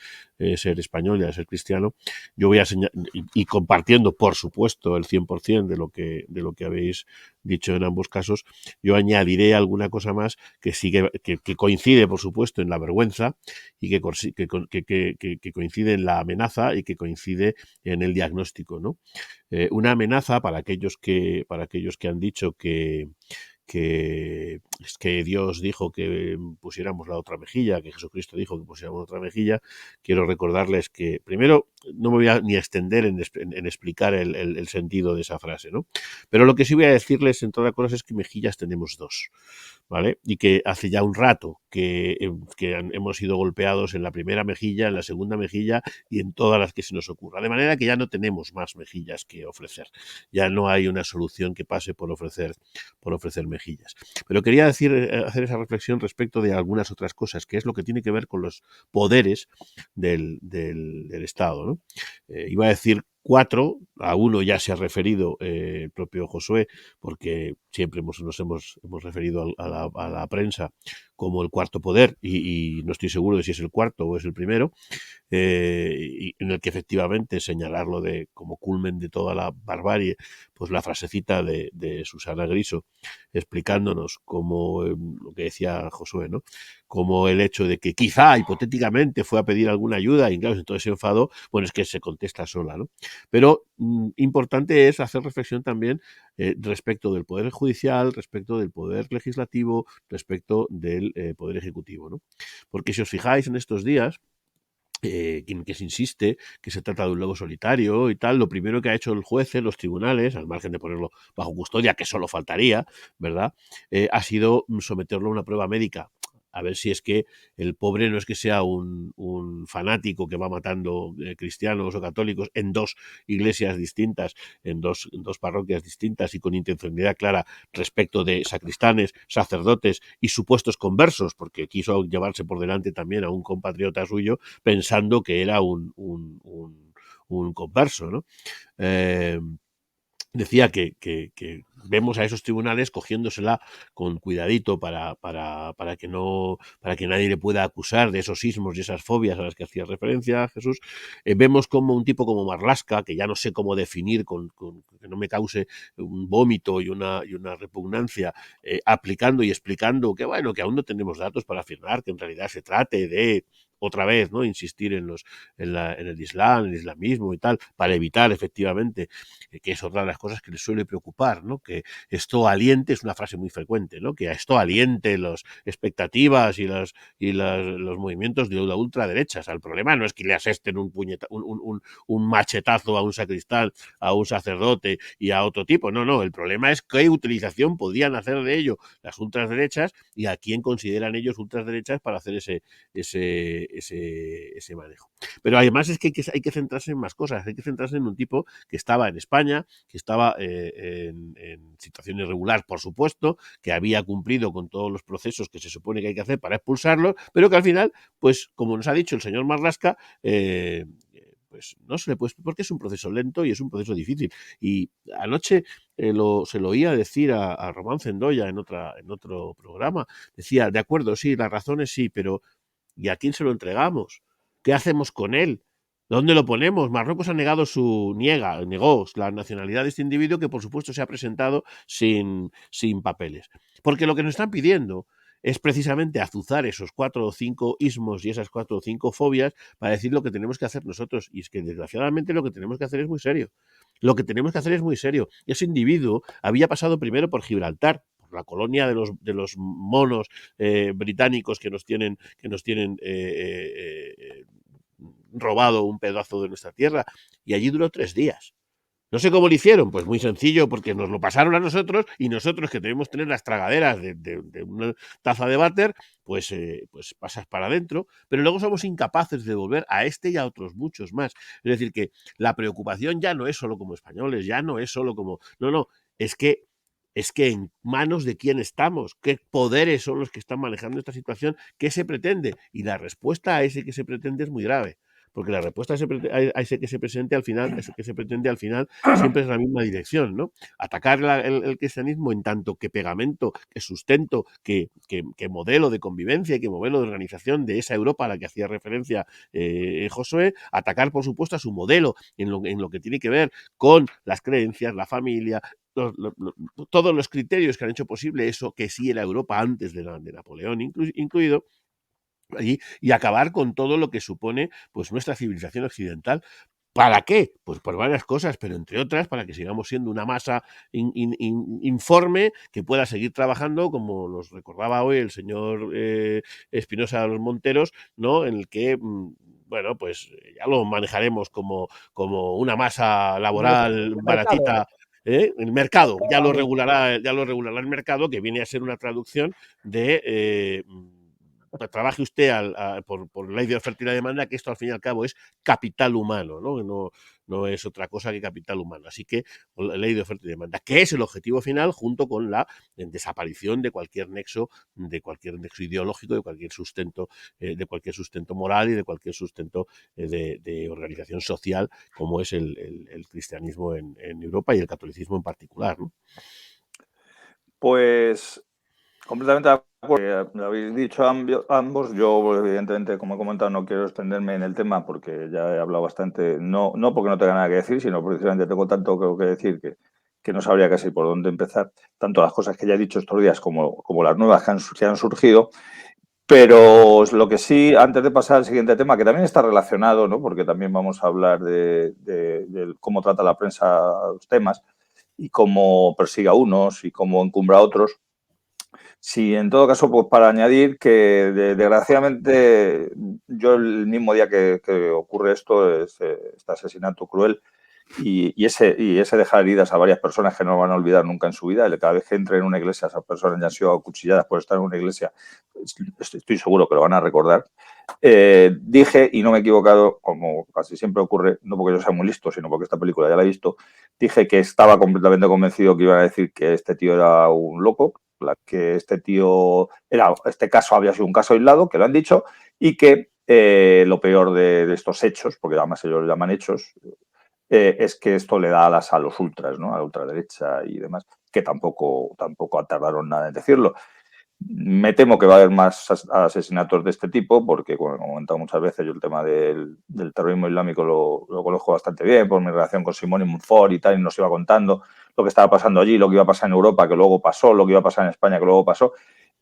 español y de ser cristiano, yo voy a señalar, y compartiendo, por supuesto, el 100% de lo que habéis dicho en ambos casos, yo añadiré alguna cosa más que que coincide, por supuesto, en la vergüenza y que coincide en la amenaza y que coincide en el diagnóstico, ¿no? Una amenaza para aquellos que han dicho que es que Dios dijo que pusiéramos la otra mejilla, que Jesucristo dijo que pusiéramos la otra mejilla. Quiero recordarles que, primero, no me voy a ni extender en explicar el sentido de esa frase, ¿no? Pero lo que sí voy a decirles, en todas las cosas, es que mejillas tenemos dos, ¿vale? Y que hace ya un rato que hemos sido golpeados en la primera mejilla, en la segunda mejilla y en todas las que se nos ocurra. De manera que ya no tenemos más mejillas que ofrecer. Ya no hay una solución que pase por ofrecer mejillas. Pero quería hacer esa reflexión respecto de algunas otras cosas, que es lo que tiene que ver con los poderes del Estado, ¿no? Iba a decir 4, a uno ya se ha referido el propio Josué, porque siempre nos hemos referido a la prensa como el cuarto poder, y no estoy seguro de si es el cuarto o es el primero, y en el que efectivamente señalarlo como culmen de toda la barbarie, pues la frasecita de Susana Griso explicándonos como lo que decía Josué, ¿no? Como el hecho de que quizá hipotéticamente fue a pedir alguna ayuda y claro, entonces se enfadó, bueno, es que se contesta sola, ¿no? Pero importante es hacer reflexión también respecto del Poder Judicial, respecto del Poder Legislativo, respecto del Poder Ejecutivo, ¿no? Porque si os fijáis en estos días, que se insiste que se trata de un lobo solitario y tal, lo primero que ha hecho el juez en los tribunales, al margen de ponerlo bajo custodia, que solo faltaría, ¿verdad?, ha sido someterlo a una prueba médica. A ver si es que el pobre no es que sea un fanático que va matando cristianos o católicos en dos iglesias distintas, en dos parroquias distintas y con intencionalidad clara respecto de sacristanes, sacerdotes y supuestos conversos, porque quiso llevarse por delante también a un compatriota suyo pensando que era un converso, ¿no? Decía que vemos a esos tribunales cogiéndosela con cuidadito para que nadie le pueda acusar de esos ismos y esas fobias a las que hacía referencia Jesús. Vemos como un tipo como Marlaska, que ya no sé cómo definir que no me cause un vómito y una repugnancia, aplicando y explicando que bueno, que aún no tenemos datos para afirmar que en realidad se trate de otra vez, ¿no?, insistir en el Islam, en el islamismo y tal, para evitar efectivamente, que es otra de las cosas que les suele preocupar, ¿no?, que esto aliente, es una frase muy frecuente, ¿no?, que esto aliente las expectativas y los movimientos de la ultraderecha. O sea, el problema no es que le asesten un machetazo a un sacristán, a un sacerdote y a otro tipo, no, el problema es qué utilización podían hacer de ello las ultraderechas y a quién consideran ellos ultraderechas para hacer ese ese manejo. Pero además es que hay que centrarse en más cosas, hay que centrarse en un tipo que estaba en España, que estaba en situación irregular, por supuesto, que había cumplido con todos los procesos que se supone que hay que hacer para expulsarlo, pero que al final, pues como nos ha dicho el señor Marlaska, pues no se le puede, porque es un proceso lento y es un proceso difícil. Y anoche se lo oía decir a Román Cendoya en otro programa. Decía, de acuerdo, sí, las razones sí, pero ¿y a quién se lo entregamos? ¿Qué hacemos con él? ¿Dónde lo ponemos? Marruecos ha negado negó la nacionalidad de este individuo, que por supuesto se ha presentado sin papeles. Porque lo que nos están pidiendo es precisamente azuzar esos 4 o 5 ismos y esas 4 o 5 fobias para decir lo que tenemos que hacer nosotros. Y es que desgraciadamente lo que tenemos que hacer es muy serio. Lo que tenemos que hacer es muy serio. Ese individuo había pasado primero por Gibraltar, por la colonia de los monos británicos que nos tienen robado un pedazo de nuestra tierra, y allí duró 3 días. No sé cómo lo hicieron, pues muy sencillo, porque nos lo pasaron a nosotros y nosotros, que debemos tener las tragaderas de una taza de váter, pues pasas para adentro, pero luego somos incapaces de volver a este y a otros muchos más. Es decir, que la preocupación ya no es solo como españoles, ya no es solo como... No, es que en manos de quién estamos, qué poderes son los que están manejando esta situación, qué se pretende. Y la respuesta a ese que se pretende es muy grave. Porque la respuesta a ese que se presente al final, ese que se pretende al final, siempre es la misma dirección, ¿no? Atacar el cristianismo en tanto que pegamento, que sustento, que modelo de convivencia y que modelo de organización de esa Europa a la que hacía referencia Josué, atacar, por supuesto, a su modelo en lo que tiene que ver con las creencias, la familia, todos los criterios que han hecho posible eso que sí era Europa antes de Napoleón incluido, allí, y acabar con todo lo que supone pues nuestra civilización occidental. ¿Para qué? Pues por varias cosas, pero entre otras para que sigamos siendo una masa informe que pueda seguir trabajando, como nos recordaba hoy el señor Espinosa de los Monteros, ¿no? En el que bueno, pues ya lo manejaremos como una masa laboral baratita. El mercado, ya lo regulará el mercado, que viene a ser una traducción de trabaje usted por ley de oferta y la demanda, que esto al fin y al cabo es capital humano, ¿no? No es otra cosa que capital humano. Así que la ley de oferta y demanda, que es el objetivo final, junto con la desaparición de cualquier nexo ideológico, de cualquier sustento moral y de cualquier sustento de organización social, como es el cristianismo en Europa y el catolicismo en particular, ¿no? Pues completamente de acuerdo. Lo habéis dicho ambos. Yo, evidentemente, como he comentado, no quiero extenderme en el tema porque ya he hablado bastante. No porque no tenga nada que decir, sino precisamente tengo tanto que decir que no sabría casi por dónde empezar. Tanto las cosas que ya he dicho estos días como las nuevas que han surgido. Pero lo que sí, antes de pasar al siguiente tema, que también está relacionado, ¿no? Porque también vamos a hablar de cómo trata la prensa los temas y cómo persigue a unos y cómo encumbra a otros. Sí, en todo caso, pues para añadir que desgraciadamente yo el mismo día que ocurre esto, este asesinato cruel y ese dejar heridas a varias personas que no van a olvidar nunca en su vida, cada vez que entre en una iglesia esas personas ya han sido acuchilladas por estar en una iglesia, estoy seguro que lo van a recordar. Dije, y no me he equivocado, como casi siempre ocurre, no porque yo sea muy listo, sino porque esta película ya la he visto, dije que estaba completamente convencido que iban a decir que este tío era un loco, que este caso había sido un caso aislado, que lo han dicho, y que lo peor de estos hechos, porque además ellos lo llaman hechos, es que esto le da alas a los ultras, ¿no? A la ultraderecha y demás, que tampoco tardaron nada en decirlo. Me temo que va a haber más asesinatos de este tipo porque, como he comentado muchas veces, yo el tema del terrorismo islámico lo conozco bastante bien por mi relación con Simón y Montfort y tal, y nos iba contando lo que estaba pasando allí, lo que iba a pasar en Europa, que luego pasó, lo que iba a pasar en España, que luego pasó.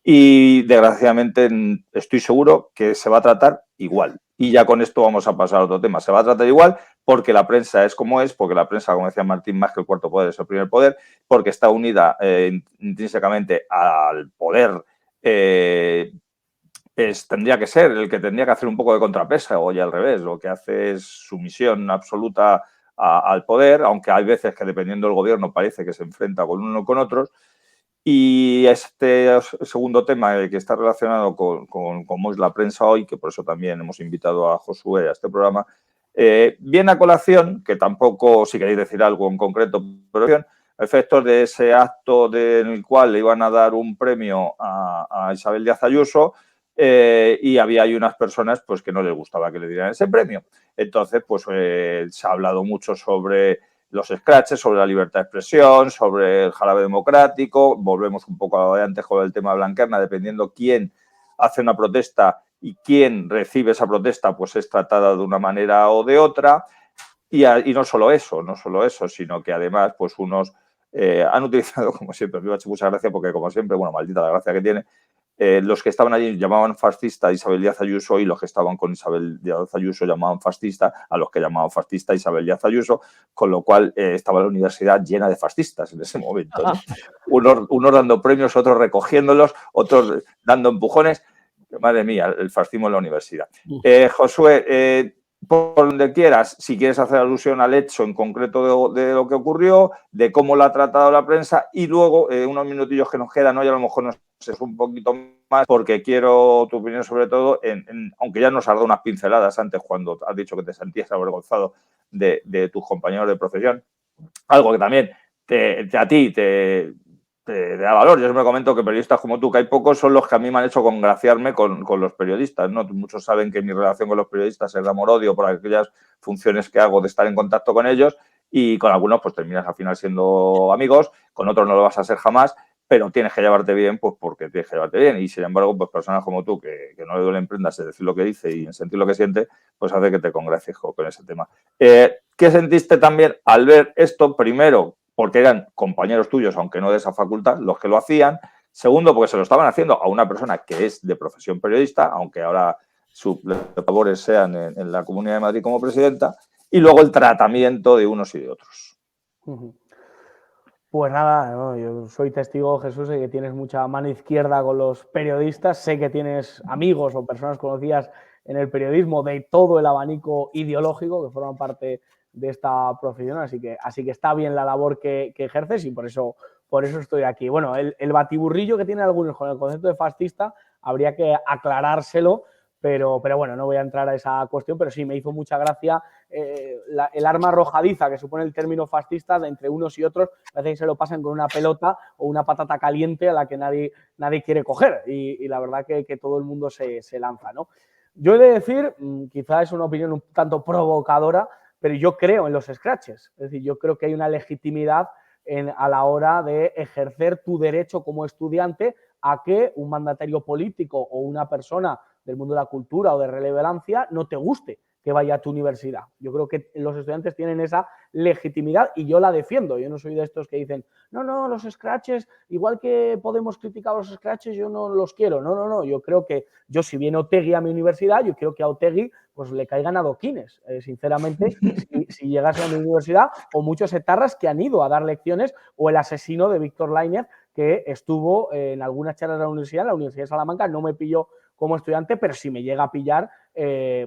Y desgraciadamente estoy seguro que se va a tratar igual. Y ya con esto vamos a pasar a otro tema. Se va a tratar igual porque la prensa es como es, porque la prensa, como decía Martín, más que el cuarto poder es el primer poder, porque está unida intrínsecamente al poder. Tendría que ser el que tendría que hacer un poco de contrapeso, o ya al revés, lo que hace es sumisión absoluta al poder, aunque hay veces que dependiendo del gobierno parece que se enfrenta con uno o con otros. Y este segundo tema que está relacionado con cómo es la prensa hoy, que por eso también hemos invitado a Josué a este programa, viene a colación, que tampoco, si queréis decir algo en concreto, pero bien, efectos de ese acto en el cual le iban a dar un premio a Isabel Díaz Ayuso, y había ahí unas personas pues que no les gustaba que le dieran ese premio. Entonces, pues se ha hablado mucho sobre los scratches, sobre la libertad de expresión, sobre el jarabe democrático. Volvemos un poco a lo de antes con el tema de Blanquerna, dependiendo quién hace una protesta y quién recibe esa protesta, pues es tratada de una manera o de otra. Y no solo eso, sino que además, pues unos han utilizado, como siempre, me ha hecho mucha gracia porque, como siempre, bueno, maldita la gracia que tiene, los que estaban allí llamaban fascista a Isabel Díaz Ayuso y los que estaban con Isabel Díaz Ayuso llamaban fascista a los que llamaban fascista a Isabel Díaz Ayuso, con lo cual estaba la universidad llena de fascistas en ese momento, ¿no? Unos dando premios, otros recogiéndolos, otros dando empujones. Madre mía, el fascismo en la universidad. Josué, por donde quieras, si quieres hacer alusión al hecho en concreto de lo que ocurrió, de cómo lo ha tratado la prensa y luego unos minutillos que nos quedan, ¿no? Y a lo mejor nos es un poquito más porque quiero tu opinión sobre todo, aunque ya nos has dado unas pinceladas antes cuando has dicho que te sentías avergonzado de tus compañeros de profesión, algo que también a ti te da valor. Yo siempre comento que periodistas como tú, que hay pocos, son los que a mí me han hecho congraciarme con los periodistas, ¿no? Muchos saben que mi relación con los periodistas es de amor-odio por aquellas funciones que hago de estar en contacto con ellos y con algunos pues terminas al final siendo amigos, con otros no lo vas a ser jamás, pero tienes que llevarte bien pues porque tienes que llevarte bien y sin embargo pues personas como tú que no le duelen prendas en decir lo que dice y en sentir lo que siente, pues hace que te congracies con ese tema. ¿Qué sentiste también al ver esto? Primero, porque eran compañeros tuyos, aunque no de esa facultad, los que lo hacían. Segundo, porque se lo estaban haciendo a una persona que es de profesión periodista, aunque ahora sus labores sean en la Comunidad de Madrid como presidenta. Y luego el tratamiento de unos y de otros. Pues nada, no, yo soy testigo, Jesús, de que tienes mucha mano izquierda con los periodistas. Sé que tienes amigos o personas conocidas en el periodismo de todo el abanico ideológico que forman parte de esta profesión, así que está bien la labor que ejerces y por eso estoy aquí. Bueno, el batiburrillo que tienen algunos con el concepto de fascista habría que aclarárselo, pero bueno, no voy a entrar a esa cuestión, pero sí me hizo mucha gracia el arma arrojadiza que supone el término fascista de entre unos y otros, parece que se lo pasan con una pelota o una patata caliente a la que nadie quiere coger y la verdad que todo el mundo se lanza, ¿no? Yo he de decir, quizás es una opinión un tanto provocadora, pero yo creo en los scratches, es decir, yo creo que hay una legitimidad a la hora de ejercer tu derecho como estudiante a que un mandatario político o una persona del mundo de la cultura o de relevancia no te guste que vaya a tu universidad. Yo creo que los estudiantes tienen esa legitimidad y yo la defiendo. Yo no soy de estos que dicen, no, los scratches, igual que podemos criticar los scratches, yo no los quiero. No, yo creo que si viene Otegi a mi universidad, yo quiero que a Otegi pues le caigan adoquines. Sinceramente, si llegase a mi universidad, o muchos etarras que han ido a dar lecciones, o el asesino de Víctor Lainez, que estuvo en algunas charlas de la Universidad de Salamanca, no me pilló como estudiante, pero si me llega a pillar,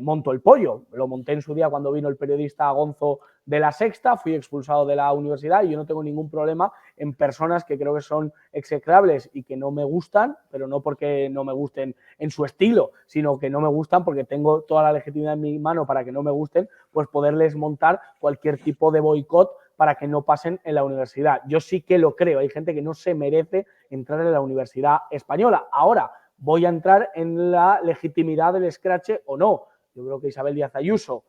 monto el pollo. Lo monté en su día cuando vino el periodista Gonzo de La Sexta, fui expulsado de la universidad y yo no tengo ningún problema en personas que creo que son execrables y que no me gustan, pero no porque no me gusten en su estilo, sino que no me gustan porque tengo toda la legitimidad en mi mano para que no me gusten, pues poderles montar cualquier tipo de boicot para que no pasen en la universidad. Yo sí que lo creo, hay gente que no se merece entrar en la universidad española. Ahora, voy a entrar en la legitimidad del scratch o no. Yo creo que Isabel Díaz Ayuso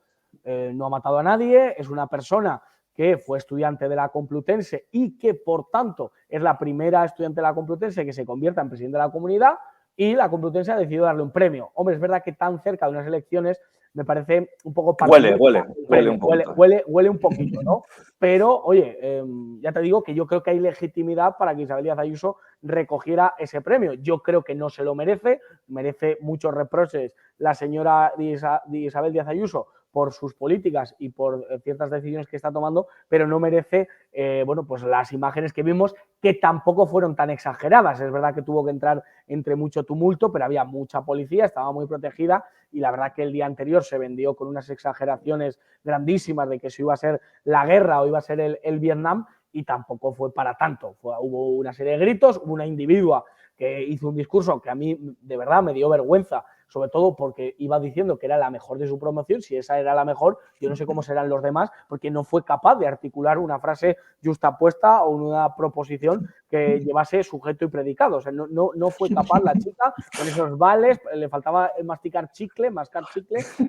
no ha matado a nadie, es una persona que fue estudiante de la Complutense y que, por tanto, es la primera estudiante de la Complutense que se convierta en presidente de la comunidad y la Complutense ha decidido darle un premio. Hombre, es verdad que tan cerca de unas elecciones me parece un poco... Huele un poquito. Huele un poquito, ¿no? Pero, oye, ya te digo que yo creo que hay legitimidad para que Isabel Díaz Ayuso recogiera ese premio. Yo creo que no se lo merece muchos reproches la señora Isabel Díaz Ayuso por sus políticas y por ciertas decisiones que está tomando, pero no merece pues las imágenes que vimos, que tampoco fueron tan exageradas. Es verdad que tuvo que entrar entre mucho tumulto, pero había mucha policía, estaba muy protegida y la verdad que el día anterior se vendió con unas exageraciones grandísimas de que eso iba a ser la guerra o iba a ser el Vietnam y tampoco fue para tanto. Hubo una serie de gritos, hubo una individua que hizo un discurso que a mí de verdad me dio vergüenza, sobre todo porque iba diciendo que era la mejor de su promoción. Si esa era la mejor, yo no sé cómo serán los demás, porque no fue capaz de articular una frase justapuesta o una proposición que llevase sujeto y predicado. O sea, no fue capaz la chica con esos vales, le faltaba mascar chicle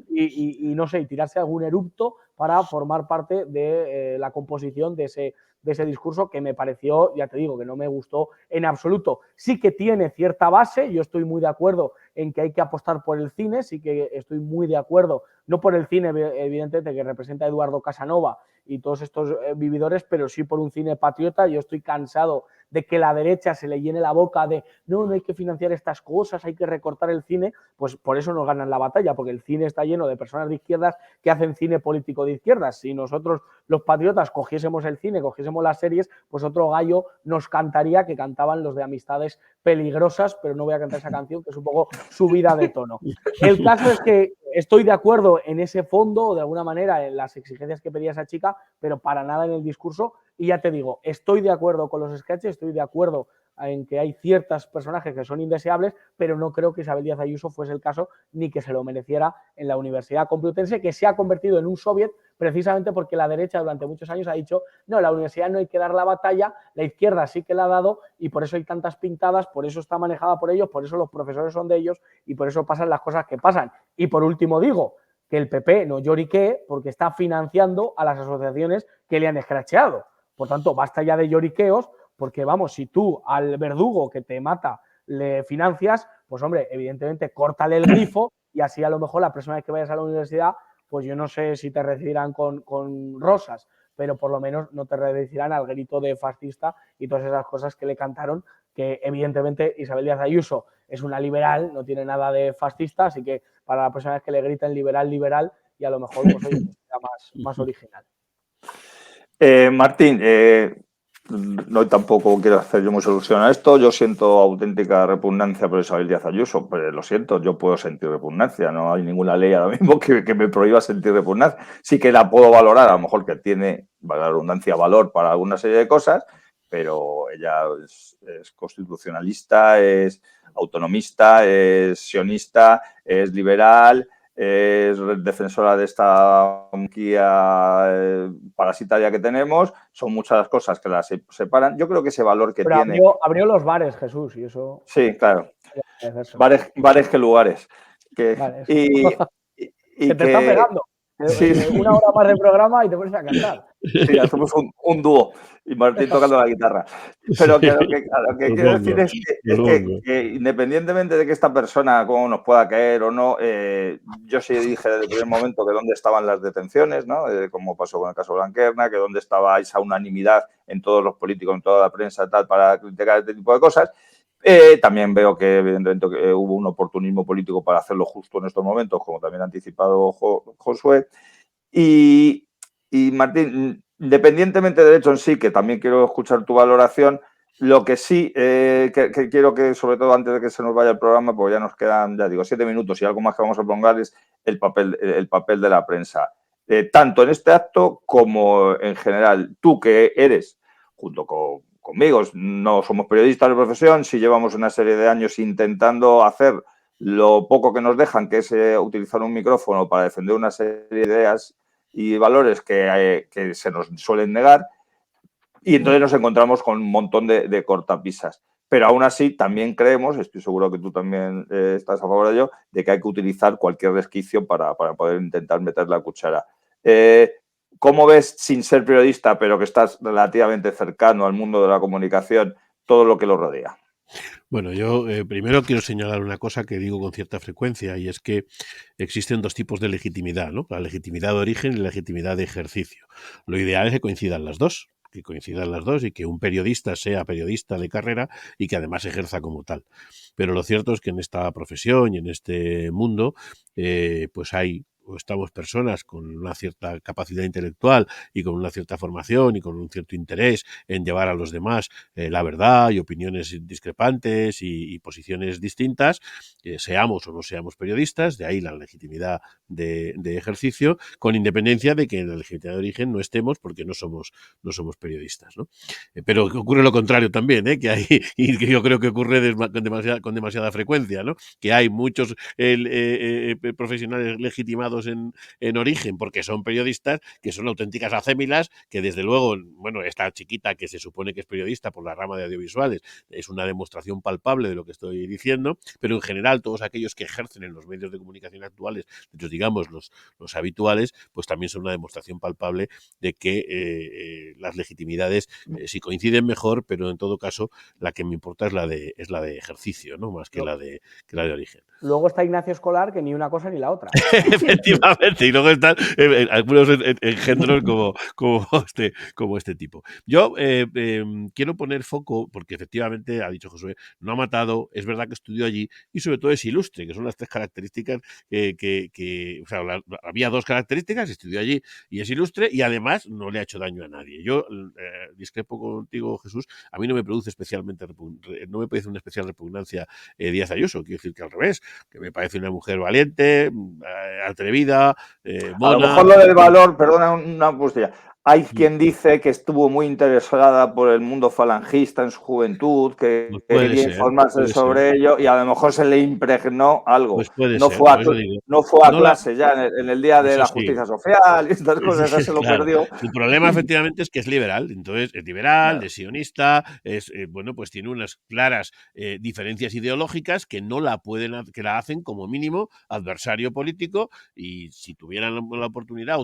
y no sé, y tirarse algún erupto para formar parte de la composición de ese discurso, que me pareció, ya te digo, que no me gustó en absoluto. Sí que tiene cierta base, yo estoy muy de acuerdo en que hay que apostar por el cine, sí que estoy muy de acuerdo, no por el cine, evidentemente, que representa a Eduardo Casanova y todos estos vividores, pero sí por un cine patriota. Yo estoy cansado de que la derecha se le llene la boca de no hay que financiar estas cosas, hay que recortar el cine. Pues por eso nos ganan la batalla, porque el cine está lleno de personas de izquierdas que hacen cine político de izquierdas. Si nosotros, los patriotas, cogiésemos el cine, cogiésemos las series, pues otro gallo nos cantaría que cantaban los de Amistades Peligrosas, pero no voy a cantar esa canción, que es un poco subida de tono. El caso es que estoy de acuerdo en ese fondo, o de alguna manera en las exigencias que pedía esa chica, pero para nada en el discurso. Y ya te digo, estoy de acuerdo con los sketches, estoy de acuerdo en que hay ciertos personajes que son indeseables, pero no creo que Isabel Díaz Ayuso fuese el caso, ni que se lo mereciera en la Universidad Complutense, que se ha convertido en un soviet precisamente porque la derecha durante muchos años ha dicho no, la universidad no hay que dar la batalla, la izquierda sí que la ha dado, y por eso hay tantas pintadas, por eso está manejada por ellos, por eso los profesores son de ellos y por eso pasan las cosas que pasan. Y por último digo que el PP no lloriquee porque está financiando a las asociaciones que le han escracheado. Por tanto, basta ya de lloriqueos, porque vamos, si tú al verdugo que te mata le financias, pues hombre, evidentemente córtale el grifo, y así a lo mejor la próxima vez que vayas a la universidad, pues yo no sé si te recibirán con rosas, pero por lo menos no te recibirán al grito de fascista y todas esas cosas que le cantaron, que evidentemente Isabel Díaz Ayuso es una liberal, no tiene nada de fascista, así que para la próxima vez que le griten liberal, liberal, y a lo mejor pues oye, será más original. Martín, no tampoco quiero hacer yo mucha ilusión a esto. Yo siento auténtica repugnancia por Isabel Díaz Ayuso, pero lo siento, yo puedo sentir repugnancia. No hay ninguna ley ahora mismo que me prohíba sentir repugnancia. Sí que la puedo valorar, a lo mejor que tiene, la redundancia, valor para alguna serie de cosas, pero ella es constitucionalista, es autonomista, es sionista, es liberal, es defensora de esta monarquía parasitaria que tenemos. Son muchas las cosas que las separan. Yo creo que ese valor que pero tiene... Abrió los bares, Jesús, y eso... Sí, claro. Bares que lugares. Vale, y que te está pegando. Sí. Una hora más de programa y te pones a cantar. Sí, hacemos un dúo y Martín tocando la guitarra. Pero que a lo que quiero decir es que independientemente de que esta persona cómo nos pueda caer o no, yo sí dije desde el primer momento que dónde estaban las detenciones, ¿no? Como pasó con el caso Blanquerna, que dónde estaba esa unanimidad en todos los políticos, en toda la prensa, tal, para criticar este tipo de cosas. También veo que evidentemente hubo un oportunismo político para hacerlo justo en estos momentos, como también ha anticipado Josué. Y Martín, independientemente del hecho en sí, que también quiero escuchar tu valoración, lo que sí que quiero que, sobre todo antes de que se nos vaya el programa, porque ya nos quedan, ya digo, 7 minutos y algo más que vamos a prolongar, es el papel de la prensa. Tanto en este acto como en general. Tú que eres, junto conmigo, no somos periodistas de profesión, sí llevamos una serie de años intentando hacer lo poco que nos dejan, que es utilizar un micrófono para defender una serie de ideas y valores que se nos suelen negar, y entonces nos encontramos con un montón de cortapisas. Pero aún así también creemos, estoy seguro que tú también estás a favor de ello, de que hay que utilizar cualquier resquicio para poder intentar meter la cuchara. ¿Cómo ves, sin ser periodista, pero que estás relativamente cercano al mundo de la comunicación, todo lo que lo rodea? Bueno, yo primero quiero señalar una cosa que digo con cierta frecuencia, y es que existen dos tipos de legitimidad, ¿no? La legitimidad de origen y la legitimidad de ejercicio. Lo ideal es que coincidan las dos y que un periodista sea periodista de carrera y que además ejerza como tal. Pero lo cierto es que en esta profesión y en este mundo pues hay estamos personas con una cierta capacidad intelectual y con una cierta formación y con un cierto interés en llevar a los demás la verdad y opiniones discrepantes y posiciones distintas, seamos o no seamos periodistas, de ahí la legitimidad de ejercicio, con independencia de que en la legitimidad de origen no estemos porque no somos periodistas, ¿no? Pero ocurre lo contrario también, que hay, y que yo creo que ocurre con demasiada frecuencia, ¿no? Que hay muchos profesionales legitimados en origen porque son periodistas, que son auténticas acémilas, que desde luego, bueno, esta chiquita que se supone que es periodista por la rama de audiovisuales es una demostración palpable de lo que estoy diciendo, pero en general todos aquellos que ejercen en los medios de comunicación actuales, digamos los habituales, pues también son una demostración palpable de que las legitimidades sí coinciden mejor, pero en todo caso la que me importa es la de ejercicio, ¿no? Más que la de origen. Luego está Ignacio Escolar, que ni una cosa ni la otra. Efectivamente, y luego están algunos engendros como este tipo. Yo quiero poner foco, porque efectivamente, ha dicho Josué, no ha matado, es verdad que estudió allí, y sobre todo es ilustre, que son las tres características o sea, había dos características, estudió allí y es ilustre, y además no le ha hecho daño a nadie. Yo discrepo contigo, Jesús, a mí no me produce no me parece una especial repugnancia Díaz Ayuso, quiero decir que al revés, que me parece una mujer valiente, atrevida, mona. A lo mejor lo del valor, perdona una cosilla. Hay quien dice que estuvo muy interesada por el mundo falangista en su juventud, que quería informarse sobre ello y a lo mejor se le impregnó algo. Pues puede no, ser, fue no fue a clase ya en el día de la justicia social y estas cosas, ya se lo perdió. El problema efectivamente es que es liberal, entonces es liberal, es sionista, bueno, pues tiene unas claras diferencias ideológicas que no la que la hacen como mínimo adversario político, y si tuvieran la oportunidad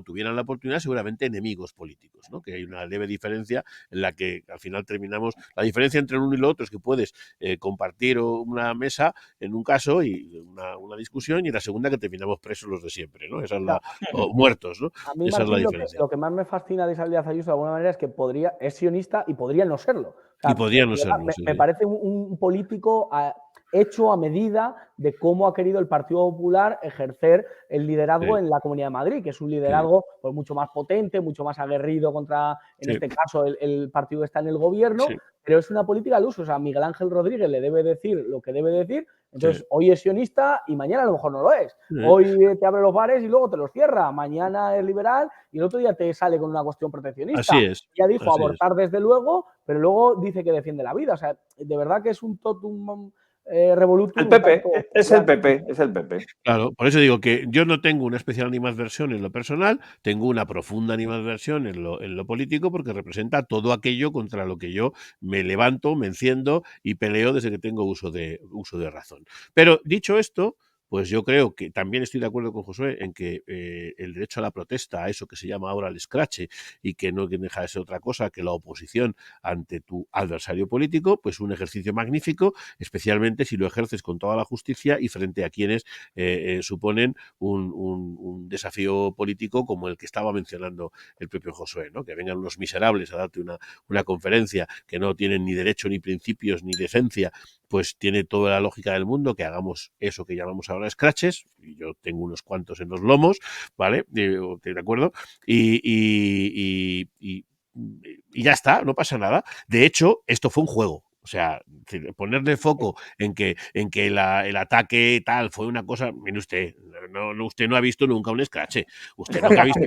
seguramente enemigos políticos, ¿no? Que hay una leve diferencia en la que al final terminamos. La diferencia entre el uno y lo otro es que puedes compartir una mesa en un caso y una discusión, y en la segunda que terminamos presos los de siempre, ¿no? Esa es o muertos, ¿no? A mí, Esa Martín, es la diferencia. lo que más me fascina de Isabel Díaz Ayuso de alguna manera es que es sionista y podría no serlo. O sea, y podría no serlo. Me parece un político hecho a medida de cómo ha querido el Partido Popular ejercer el liderazgo en la Comunidad de Madrid, que es un liderazgo pues, mucho más potente, mucho más aguerrido contra, en este caso, el partido que está en el gobierno, pero es una política al uso. O sea, Miguel Ángel Rodríguez le debe decir lo que debe decir. Entonces, hoy es sionista y mañana a lo mejor no lo es. Hoy te abre los bares y luego te los cierra. Mañana es liberal y el otro día te sale con una cuestión proteccionista. Así es. Ya dijo abortar desde luego, pero luego dice que defiende la vida. O sea, de verdad que es un totum revolutum. El PP, es el PP, es el PP. Claro, por eso digo que yo no tengo una especial animadversión en lo personal, tengo una profunda animadversión en lo político, porque representa todo aquello contra lo que yo me levanto, me enciendo y peleo desde que tengo uso de razón. Pero dicho esto, pues yo creo que también estoy de acuerdo con Josué en que el derecho a la protesta, a eso que se llama ahora el escrache, y que no deja de ser otra cosa que la oposición ante tu adversario político, pues un ejercicio magnífico, especialmente si lo ejerces con toda la justicia y frente a quienes suponen un desafío político como el que estaba mencionando el propio Josué, ¿no? Que vengan unos miserables a darte una conferencia que no tienen ni derecho, ni principios, ni decencia, pues tiene toda la lógica del mundo que hagamos eso que llamamos ahora scratches, y yo tengo unos cuantos en los lomos, ¿vale? ¿De acuerdo? Y ya está, no pasa nada. De hecho, esto fue un juego. O sea, ponerle foco en que el ataque tal fue una cosa. Mire usted, usted no ha visto nunca un escrache. Usted nunca ha visto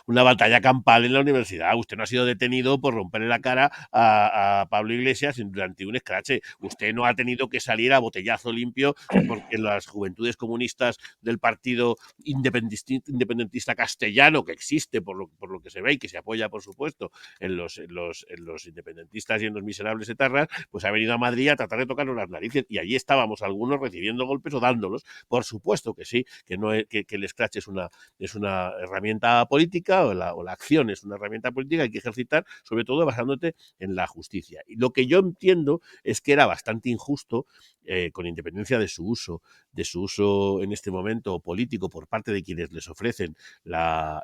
una batalla campal en la universidad. Usted no ha sido detenido por romperle la cara a Pablo Iglesias durante un escrache. Usted no ha tenido que salir a botellazo limpio porque las juventudes comunistas del partido independentista castellano, que existe por lo que se ve y que se apoya, por supuesto, en los independentistas y en los miserables etarras, pues ha venido a Madrid a tratar de tocarnos las narices, y allí estábamos algunos recibiendo golpes o dándolos. Por supuesto que sí, que el scratch es una herramienta política, o la acción es una herramienta política que hay que ejercitar, sobre todo basándote en la justicia. Y lo que yo entiendo es que era bastante injusto, con independencia de su uso en este momento político por parte de quienes les ofrecen la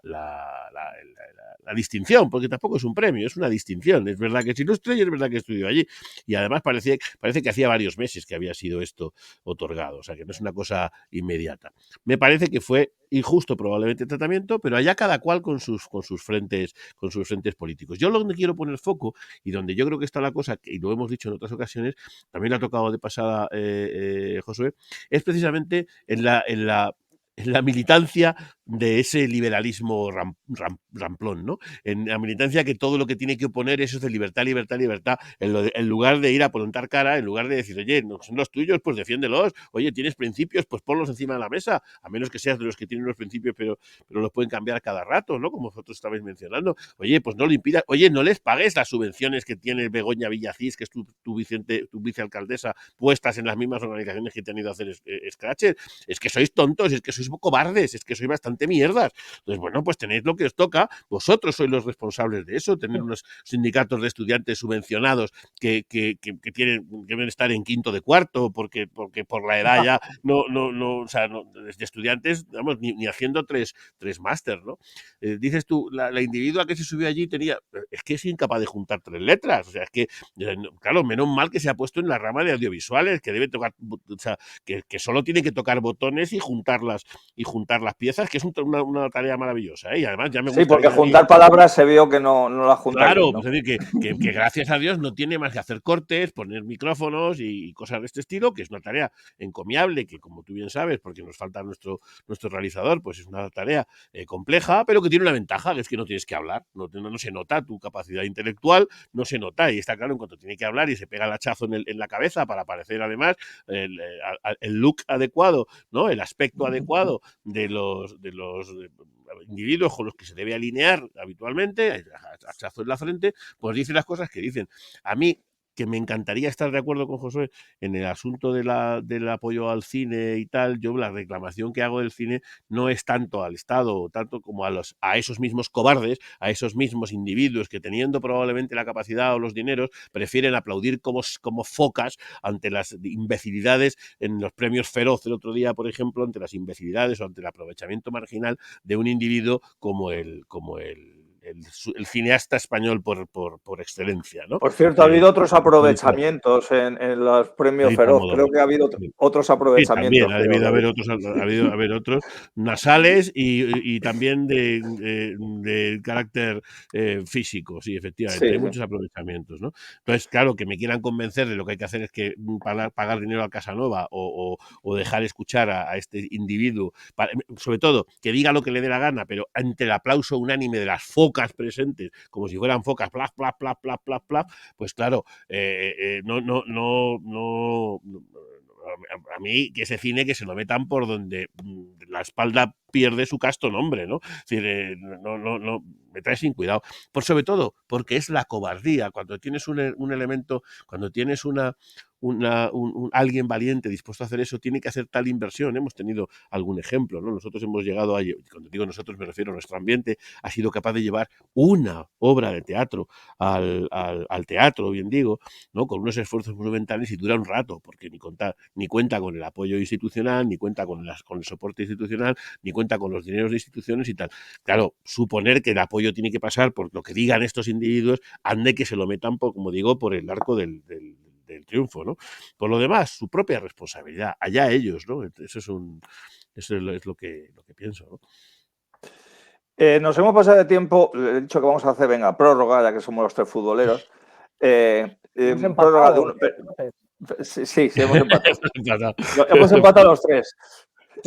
distinción, porque tampoco es un premio, es una distinción. Es verdad que es ilustre y es verdad que estudió allí. Y además parece que hacía varios meses que había sido esto otorgado, o sea que no es una cosa inmediata. Me parece que fue injusto probablemente tratamiento, pero allá cada cual con sus frentes políticos. Yo donde quiero poner foco y donde yo creo que está la cosa, y lo hemos dicho en otras ocasiones, también lo ha tocado de pasada Josué, es precisamente en la militancia de ese liberalismo ramplón, ¿no? En la militancia que todo lo que tiene que oponer eso es de libertad, libertad, libertad, en lugar de ir a plantar cara, en lugar de decir, oye, no son los tuyos, pues defiéndelos, oye, tienes principios, pues ponlos encima de la mesa, a menos que seas de los que tienen los principios, pero los pueden cambiar cada rato, ¿no? Como vosotros estabais mencionando. Oye, pues no lo impidas, oye, no les pagues las subvenciones que tiene Begoña Villacís, que es tu vicealcaldesa, puestas en las mismas organizaciones que te han ido a hacer scratches. Es que sois tontos, es que sois cobardes, es que sois bastante mierdas. Entonces, bueno, pues tenéis lo que os toca, vosotros sois los responsables de eso, tener unos sindicatos de estudiantes subvencionados que deben estar en quinto de cuarto, porque por la edad ya o sea, de estudiantes, vamos, ni haciendo tres máster, ¿no? Dices tú, la individua que se subió allí es que es incapaz de juntar 3 letras, o sea, es que, claro, menos mal que se ha puesto en la rama de audiovisuales, que debe tocar, o sea, que solo tiene que tocar botones y juntar las piezas, que es una tarea maravillosa, ¿eh? Y además ya me gusta. Sí, porque juntar palabras se vio que no la junta claro, bien, ¿no? Pues es decir, que gracias a Dios no tiene más que hacer cortes, poner micrófonos y cosas de este estilo, que es una tarea encomiable, que como tú bien sabes, porque nos falta nuestro realizador, pues es una tarea compleja, pero que tiene una ventaja, que es que no tienes que hablar, no se nota tu capacidad intelectual, no se nota, y está claro, en cuanto tiene que hablar y se pega el hachazo en la cabeza para parecer además el look adecuado, ¿no? El aspecto adecuado de los individuos con los que se debe alinear habitualmente, hachazo en la frente, pues dicen las cosas que dicen. A mí, que me encantaría estar de acuerdo con Josué en el asunto del apoyo al cine y tal, yo la reclamación que hago del cine no es tanto al Estado, tanto como a esos mismos cobardes, a esos mismos individuos que teniendo probablemente la capacidad o los dineros, prefieren aplaudir como focas ante las imbecilidades en los premios Feroz el otro día, por ejemplo, ante las imbecilidades o ante el aprovechamiento marginal de un individuo como el cineasta español por excelencia, ¿no? Por cierto, ha habido otros aprovechamientos en los premios Feroz. Creo que ha habido otros Sí, también aprovechamientos. ha debido haber otros, nasales y también de carácter físico, sí, efectivamente, hay muchos aprovechamientos, ¿no? Entonces, claro, que me quieran convencer de lo que hay que hacer es que pagar dinero a Casanova o dejar escuchar a este individuo, sobre todo, que diga lo que le dé la gana, pero ante el aplauso unánime de las focas presentes, como si fueran focas, plaf, plaf, plaf, plaf, plaf, plaf, pues claro, a mí que ese cine que se lo metan por donde la espalda pierde su casto nombre, ¿no? Es decir, no, me trae sin cuidado. Sobre todo porque es la cobardía. Cuando tienes un elemento, cuando tienes alguien valiente dispuesto a hacer eso, tiene que hacer tal inversión. Hemos tenido algún ejemplo, ¿no? Nosotros hemos llegado cuando digo nosotros me refiero a nuestro ambiente, ha sido capaz de llevar una obra de teatro al teatro, bien digo, ¿no? Con unos esfuerzos monumentales y dura un rato, porque ni cuenta con el apoyo institucional, ni cuenta con el soporte institucional, ni cuenta con los dineros de instituciones y tal. Claro, suponer que el apoyo tiene que pasar por lo que digan estos individuos, ande que se lo metan, como digo, por el arco del triunfo, ¿no? Por lo demás, su propia responsabilidad, allá ellos, ¿no? Eso es lo que pienso, ¿no? Nos hemos pasado de tiempo, he dicho que vamos a hacer, venga, prórroga, ya que somos los 3 futboleros. Prórroga de sí, hemos empatado. Hemos empatado los 3.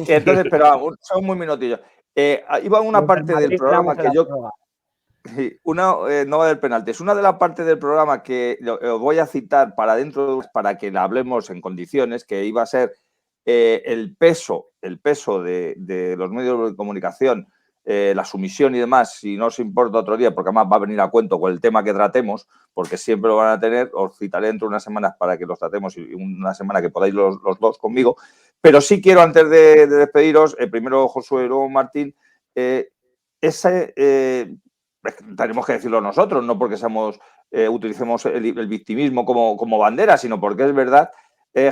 Entonces, pero son muy minutillos. Iba una parte del programa que yo... no va del penalti. Es una de las partes del programa que os voy a citar para para que la hablemos en condiciones, que iba a ser el peso de los medios de comunicación, la sumisión y demás, si no os importa otro día, porque además va a venir a cuento con el tema que tratemos, porque siempre lo van a tener. Os citaré dentro de unas semanas para que los tratemos y una semana que podáis los dos conmigo. Pero sí quiero, antes de despediros, primero Josué y luego Martín, tenemos que decirlo nosotros, no porque utilicemos el victimismo como bandera, sino porque es verdad.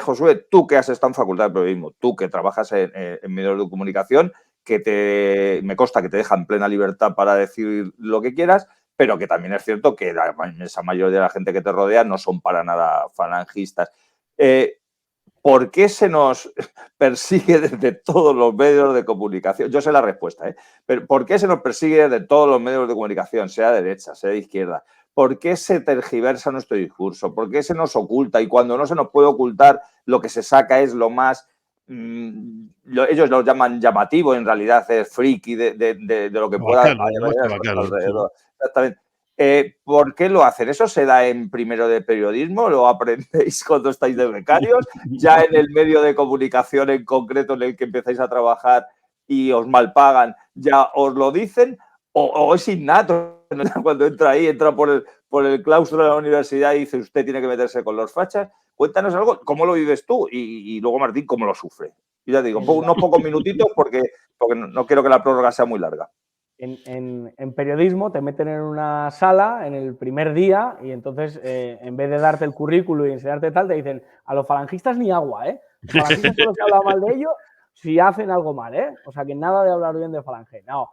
Josué, tú que has estado en Facultad de Periodismo, tú que trabajas en medios de comunicación, me consta que te dejan plena libertad para decir lo que quieras, pero que también es cierto que la inmensa mayoría de la gente que te rodea no son para nada falangistas. ¿por qué se nos persigue desde todos los medios de comunicación? Yo sé la respuesta, ¿eh? Pero ¿por qué se nos persigue desde todos los medios de comunicación, sea de derecha, sea de izquierda? ¿Por qué se tergiversa nuestro discurso? ¿Por qué se nos oculta? Y cuando no se nos puede ocultar, lo que se saca es lo más... ellos lo llaman llamativo, en realidad es friki de lo que pueda haber alrededor. Sí. Exactamente. ¿Por qué lo hacen? ¿Eso se da en primero de periodismo? ¿Lo aprendéis cuando estáis de becarios? ¿Ya en el medio de comunicación en concreto en el que empezáis a trabajar y os malpagan, ya os lo dicen? ¿O es innato? Cuando entra por el claustro de la universidad y dice usted tiene que meterse con los fachas. Cuéntanos algo, ¿cómo lo vives tú? Y luego Martín, ¿cómo lo sufre? Y ya digo, unos pocos minutitos porque no quiero que la prórroga sea muy larga. En periodismo te meten en una sala en el primer día y entonces en vez de darte el currículo y enseñarte tal, te dicen a los falangistas ni agua, ¿eh? Los falangistas solo se habla mal de ellos si hacen algo mal, ¿eh? O sea que nada de hablar bien de Falange. No.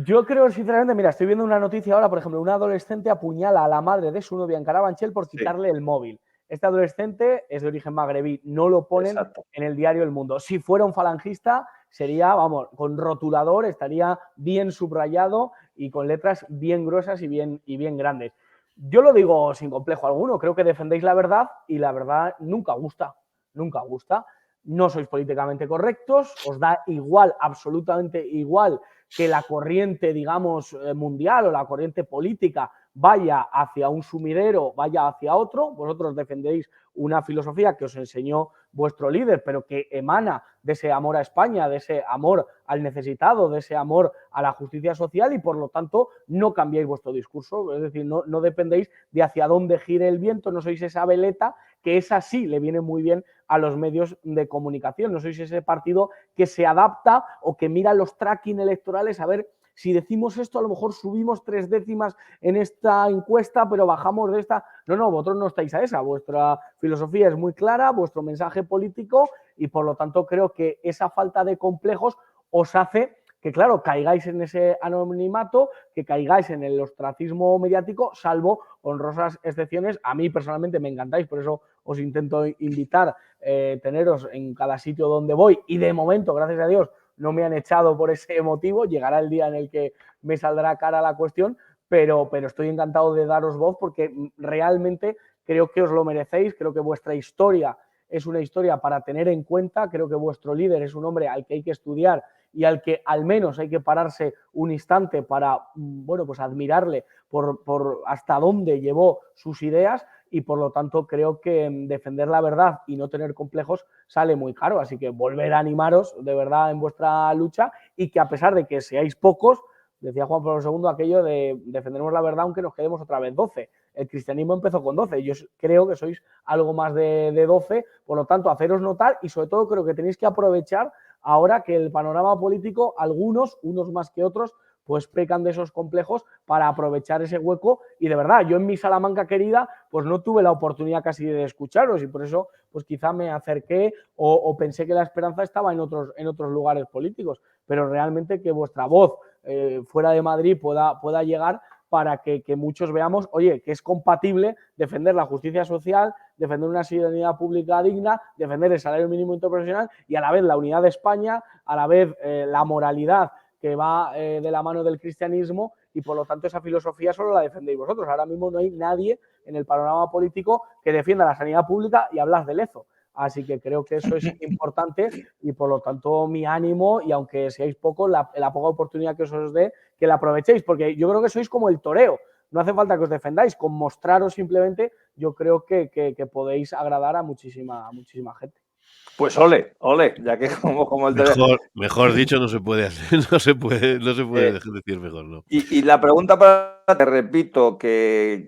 Yo creo, sinceramente, mira, estoy viendo una noticia ahora, por ejemplo, un adolescente apuñala a la madre de su novia en Carabanchel por quitarle el móvil. Este adolescente es de origen magrebí, no lo ponen en el diario El Mundo. Si fuera un falangista, sería, vamos, con rotulador, estaría bien subrayado y con letras bien gruesas y bien grandes. Yo lo digo sin complejo alguno, creo que defendéis la verdad y la verdad nunca gusta, nunca gusta. No sois políticamente correctos, os da igual, absolutamente igual, que la corriente, digamos, mundial o la corriente política vaya hacia un sumidero, vaya hacia otro. Vosotros defendéis una filosofía que os enseñó vuestro líder, pero que emana de ese amor a España, de ese amor al necesitado, de ese amor a la justicia social y, por lo tanto, no cambiáis vuestro discurso. Es decir, no dependéis de hacia dónde gire el viento, no sois esa veleta que esa sí le viene muy bien a los medios de comunicación. No sois ese partido que se adapta o que mira los tracking electorales a ver si decimos esto, a lo mejor subimos 3 décimas en esta encuesta, pero bajamos de esta. No, vosotros no estáis a esa. Vuestra filosofía es muy clara, vuestro mensaje político y, por lo tanto, creo que esa falta de complejos os hace que, claro, caigáis en ese anonimato, que caigáis en el ostracismo mediático, salvo honrosas excepciones. A mí, personalmente, me encantáis, por eso os intento invitar, teneros en cada sitio donde voy y, de momento, gracias a Dios, no me han echado por ese motivo. Llegará el día en el que me saldrá cara la cuestión, pero estoy encantado de daros voz porque realmente creo que os lo merecéis, creo que vuestra historia es una historia para tener en cuenta, creo que vuestro líder es un hombre al que hay que estudiar y al que al menos hay que pararse un instante para, bueno, pues admirarle por hasta dónde llevó sus ideas y, por lo tanto, creo que defender la verdad y no tener complejos sale muy caro. Así que volver a animaros de verdad en vuestra lucha y que, a pesar de que seáis pocos, decía Juan Pablo II aquello de defenderemos la verdad aunque nos quedemos otra vez 12. El cristianismo empezó con 12. Yo creo que sois algo más de 12, por lo tanto, haceros notar y, sobre todo, creo que tenéis que aprovechar ahora que el panorama político, algunos, unos más que otros, pues pecan de esos complejos para aprovechar ese hueco. Y, de verdad, yo en mi Salamanca querida pues no tuve la oportunidad casi de escucharos y por eso pues quizá me acerqué o pensé que la esperanza estaba en otros lugares políticos, pero realmente que vuestra voz fuera de Madrid pueda llegar para que muchos veamos, oye, que es compatible defender la justicia social, defender una sanidad pública digna, defender el salario mínimo interprofesional y, a la vez, la unidad de España, a la vez la moralidad que va de la mano del cristianismo y, por lo tanto, esa filosofía solo la defendéis vosotros. Ahora mismo no hay nadie en el panorama político que defienda la sanidad pública y hablas de Lezo. Así que creo que eso es importante y, por lo tanto, mi ánimo, y aunque seáis pocos, la poca oportunidad que os dé, que la aprovechéis, porque yo creo que sois como el toreo. No hace falta que os defendáis, con mostraros simplemente, yo creo que podéis agradar a muchísima gente. Pues ole, ya que como el mejor dicho no se puede hacer, no se puede decir mejor, ¿no? Y la pregunta te repito, que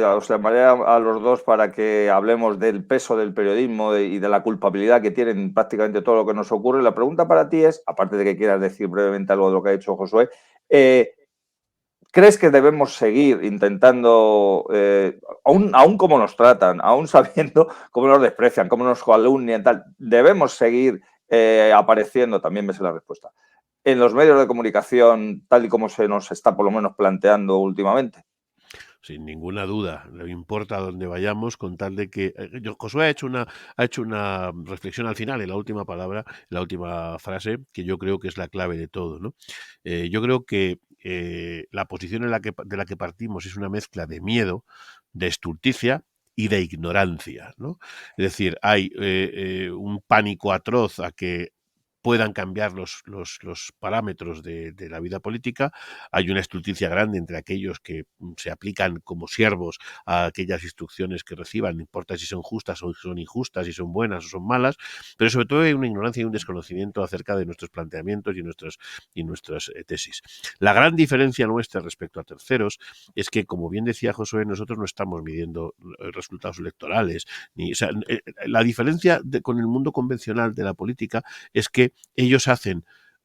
os llamaré a los dos para que hablemos del peso del periodismo y de la culpabilidad que tienen prácticamente todo lo que nos ocurre. La pregunta para ti es, aparte de que quieras decir brevemente algo de lo que ha dicho Josué, ¿crees que debemos seguir intentando, aún como nos tratan, aún sabiendo cómo nos desprecian, cómo nos calumnian, tal, debemos seguir apareciendo, también me sé la respuesta, en los medios de comunicación tal y como se nos está por lo menos planteando últimamente? sin ninguna duda, no importa dónde vayamos, con tal de que Josué ha hecho una reflexión al final, en la última palabra, en la última frase, que yo creo que es la clave de todo, ¿no? Yo creo que la posición de la que partimos es una mezcla de miedo, de estulticia y de ignorancia, ¿no? Es decir, hay un pánico atroz a que puedan cambiar los parámetros de la vida política. Hay una estulticia grande entre aquellos que se aplican como siervos a aquellas instrucciones que reciban, no importa si son justas o son injustas, si son buenas o son malas, pero sobre todo hay una ignorancia y un desconocimiento acerca de nuestros planteamientos y nuestras tesis. La gran diferencia nuestra respecto a terceros es que, como bien decía Josué, nosotros no estamos midiendo resultados electorales. O sea, la diferencia con el mundo convencional de la política es que ellos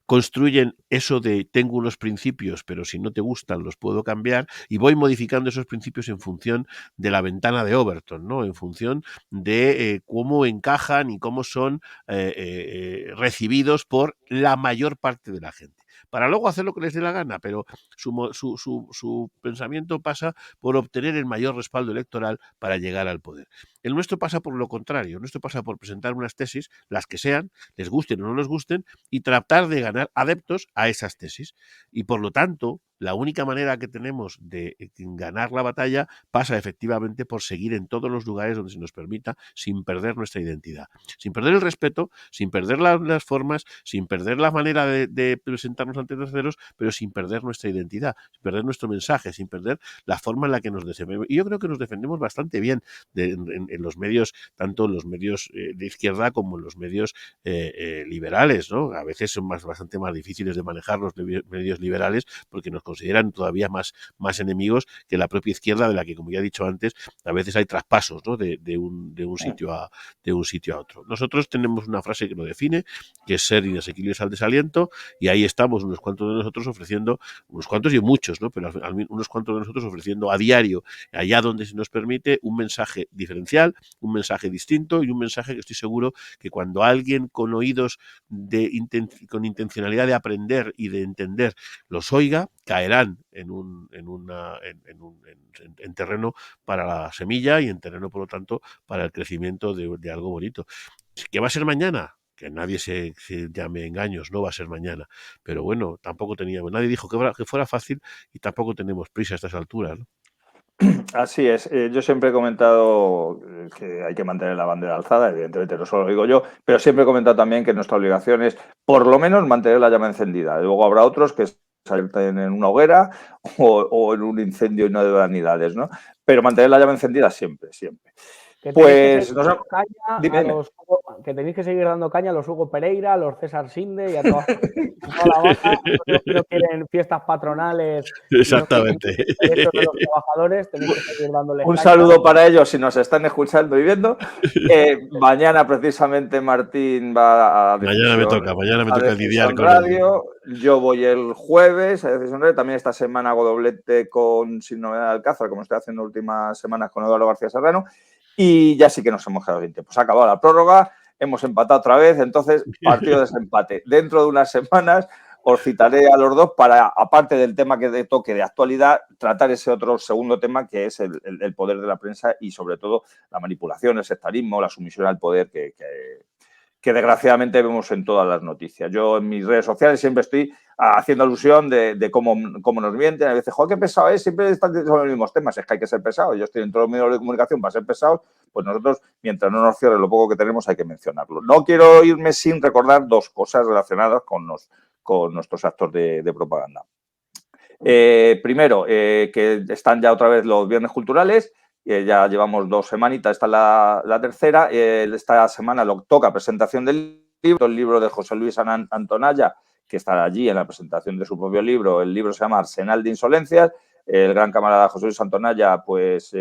construyen eso de tengo unos principios, pero si no te gustan los puedo cambiar, y voy modificando esos principios en función de la ventana de Overton, ¿no? En función de cómo encajan y cómo son recibidos por la mayor parte de la gente. Para luego hacer lo que les dé la gana, pero su pensamiento pasa por obtener el mayor respaldo electoral para llegar al poder. El nuestro pasa por lo contrario, el nuestro pasa por presentar unas tesis, las que sean, les gusten o no les gusten, y tratar de ganar adeptos a esas tesis. Y por lo tanto, la única manera que tenemos de ganar la batalla pasa efectivamente por seguir en todos los lugares donde se nos permita, sin perder nuestra identidad, sin perder el respeto, sin perder las formas, sin perder la manera de presentarnos ante terceros, pero sin perder nuestra identidad, sin perder nuestro mensaje, sin perder la forma en la que nos defendemos. Y yo creo que nos defendemos bastante bien en los medios, tanto en los medios de izquierda como en los medios liberales, ¿no? A veces son bastante más difíciles de manejar los medios liberales porque nos consideran todavía más enemigos que la propia izquierda, de la que, como ya he dicho antes, a veces hay traspasos, ¿no? de un sitio a otro. Nosotros tenemos una frase que lo define, que es ser inasequibles al desaliento, y ahí estamos unos cuantos de nosotros ofreciendo, unos cuantos y muchos, ¿no? Pero unos cuantos de nosotros ofreciendo a diario, allá donde se nos permite, un mensaje diferencial, un mensaje distinto y un mensaje que estoy seguro que cuando alguien con oídos con intencionalidad de aprender y de entender los oiga, caerán en terreno para la semilla y en terreno, por lo tanto, para el crecimiento de algo bonito. ¿Qué va a ser mañana? Que nadie se llame engaños, no va a ser mañana. Pero bueno, tampoco nadie dijo que fuera fácil y tampoco tenemos prisa a estas alturas, ¿no? Así es. Yo siempre he comentado que hay que mantener la bandera alzada, evidentemente no solo lo digo yo, pero siempre he comentado también que nuestra obligación es, por lo menos, mantener la llama encendida. Luego habrá otros que salten en una hoguera o en un incendio y no de vanidades, ¿no? Pero mantener la llama encendida siempre, siempre. Pues que tenéis que seguir dando caña a los Hugo Pereira, a los César Sinde y a toda la baja. No quieren fiestas patronales. Exactamente. Eso de los trabajadores, tenéis que seguir dándoles un caña. saludo para ellos si nos están escuchando y viendo. Mañana precisamente Martín va a Mañana me toca lidiar con Radio. Yo voy el jueves a Decisión Radio. También esta semana hago doblete con Sin Novedad de Alcázar, como estoy haciendo últimas semanas con Eduardo García Serrano. Y ya sí que nos hemos quedado sin tiempo. Se ha acabado la prórroga, hemos empatado otra vez, entonces partido de desempate. Dentro de unas semanas os citaré a los dos para, aparte del tema que toque de actualidad, tratar ese otro segundo tema que es el poder de la prensa y sobre todo la manipulación, el sectarismo, la sumisión al poder que desgraciadamente vemos en todas las noticias. Yo en mis redes sociales siempre estoy haciendo alusión de cómo nos mienten. A veces, joder, qué pesado es, siempre están sobre los mismos temas. Es que hay que ser pesado. Yo estoy en todos los medios de comunicación para ser pesados, pues nosotros, mientras no nos cierre lo poco que tenemos, hay que mencionarlo. No quiero irme sin recordar dos cosas relacionadas con nuestros actos de propaganda. Primero, que están ya otra vez los viernes culturales. Ya llevamos 2 semanitas, esta es la tercera. Esta semana lo toca presentación del libro, el libro de José Luis Antonalla, que está allí en la presentación de su propio libro. El libro se llama Arsenal de Insolencias. El gran camarada José Luis Antonalla pues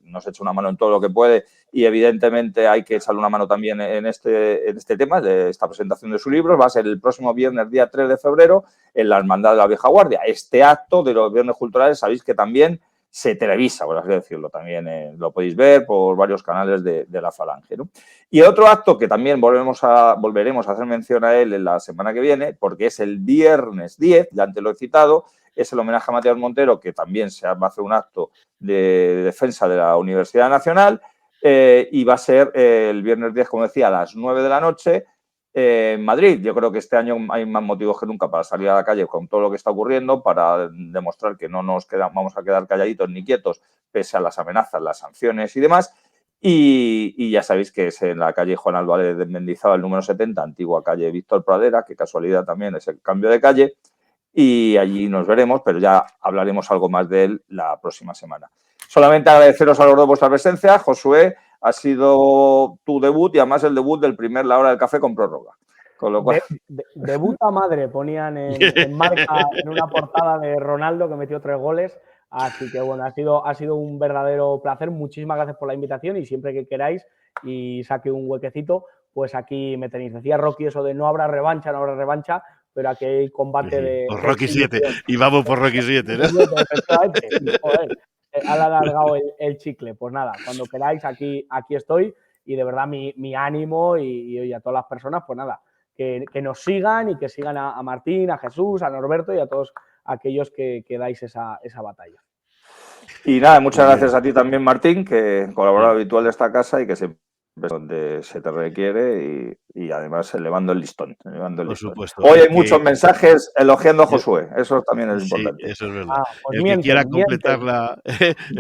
nos echa una mano en todo lo que puede y evidentemente hay que echarle una mano también en este tema de esta presentación de su libro. Va a ser el próximo viernes, día 3 de febrero, en la Hermandad de la Vieja Guardia. Este acto de los viernes culturales sabéis que también se televisa, por así decirlo, también lo podéis ver por varios canales de la Falange, ¿no? Y otro acto que también volveremos a hacer mención a él en la semana que viene, porque es el viernes 10, ya antes lo he citado, es el homenaje a Matías Montero, que también se va a hacer un acto de defensa de la Universidad Nacional, y va a ser el viernes 10, como decía, a las 9 de la noche en Madrid. Yo creo que este año hay más motivos que nunca para salir a la calle con todo lo que está ocurriendo, para demostrar que no nos vamos a quedar calladitos ni quietos pese a las amenazas, las sanciones y demás. Y ya sabéis que es en la calle Juan Álvarez de Mendizábal, número 70, antigua calle Víctor Pradera, que casualidad también es el cambio de calle, y allí nos veremos, pero ya hablaremos algo más de él la próxima semana. Solamente agradeceros a los dos vuestra presencia. Josué, ha sido tu debut y además el debut del primer La Hora del Café con prórroga. Con lo cual... Debut a madre, ponían en marca en una portada de Ronaldo, que metió 3 goles. Así que bueno, ha sido un verdadero placer. Muchísimas gracias por la invitación y siempre que queráis y saque un huequecito, pues aquí me tenéis. Decía Rocky eso de no habrá revancha, pero aquí hay combate de... Por Rocky 7, y vamos por Rocky 7, ¿no? Efectivamente, joder, han alargado el chicle. Pues nada, cuando queráis, aquí estoy, y de verdad mi ánimo y a todas las personas, pues nada, que nos sigan y que sigan a Martín, a Jesús, a Norberto y a todos aquellos que dais esa batalla. Y nada, muchas gracias a ti también, Martín, que colaborador habitual de esta casa y que siempre es donde se te requiere y además elevando el listón. Por supuesto. Hoy hay muchos mensajes elogiando a Josué, eso también es importante. Sí, eso es verdad. Pues el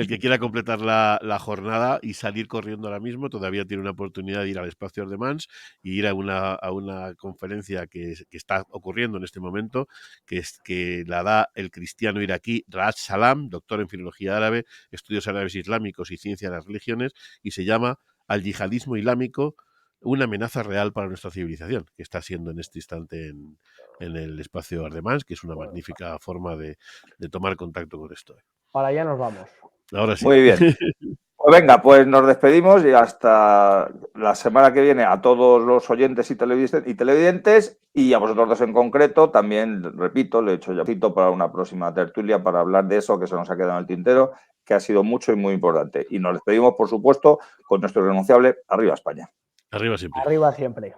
que quiera completar la jornada y salir corriendo ahora mismo, todavía tiene una oportunidad de ir al espacio Ardemans y ir a una conferencia que está ocurriendo en este momento, que la da el cristiano iraquí Raad Salam, doctor en filología árabe, estudios árabes islámicos y ciencia de las religiones, y se llama Al yihadismo islámico, una amenaza real para nuestra civilización, que está siendo en este instante en el espacio Ardemans, que es una magnífica forma de tomar contacto con esto. Para allá nos vamos. Ahora sí. Muy bien. Pues venga, pues nos despedimos y hasta la semana que viene a todos los oyentes y televidentes y a vosotros dos en concreto. También, repito, le he hecho ya para una próxima tertulia para hablar de eso que se nos ha quedado en el tintero, que ha sido mucho y muy importante. Y nos despedimos, por supuesto, con nuestro irrenunciable Arriba España. Arriba siempre. Arriba siempre.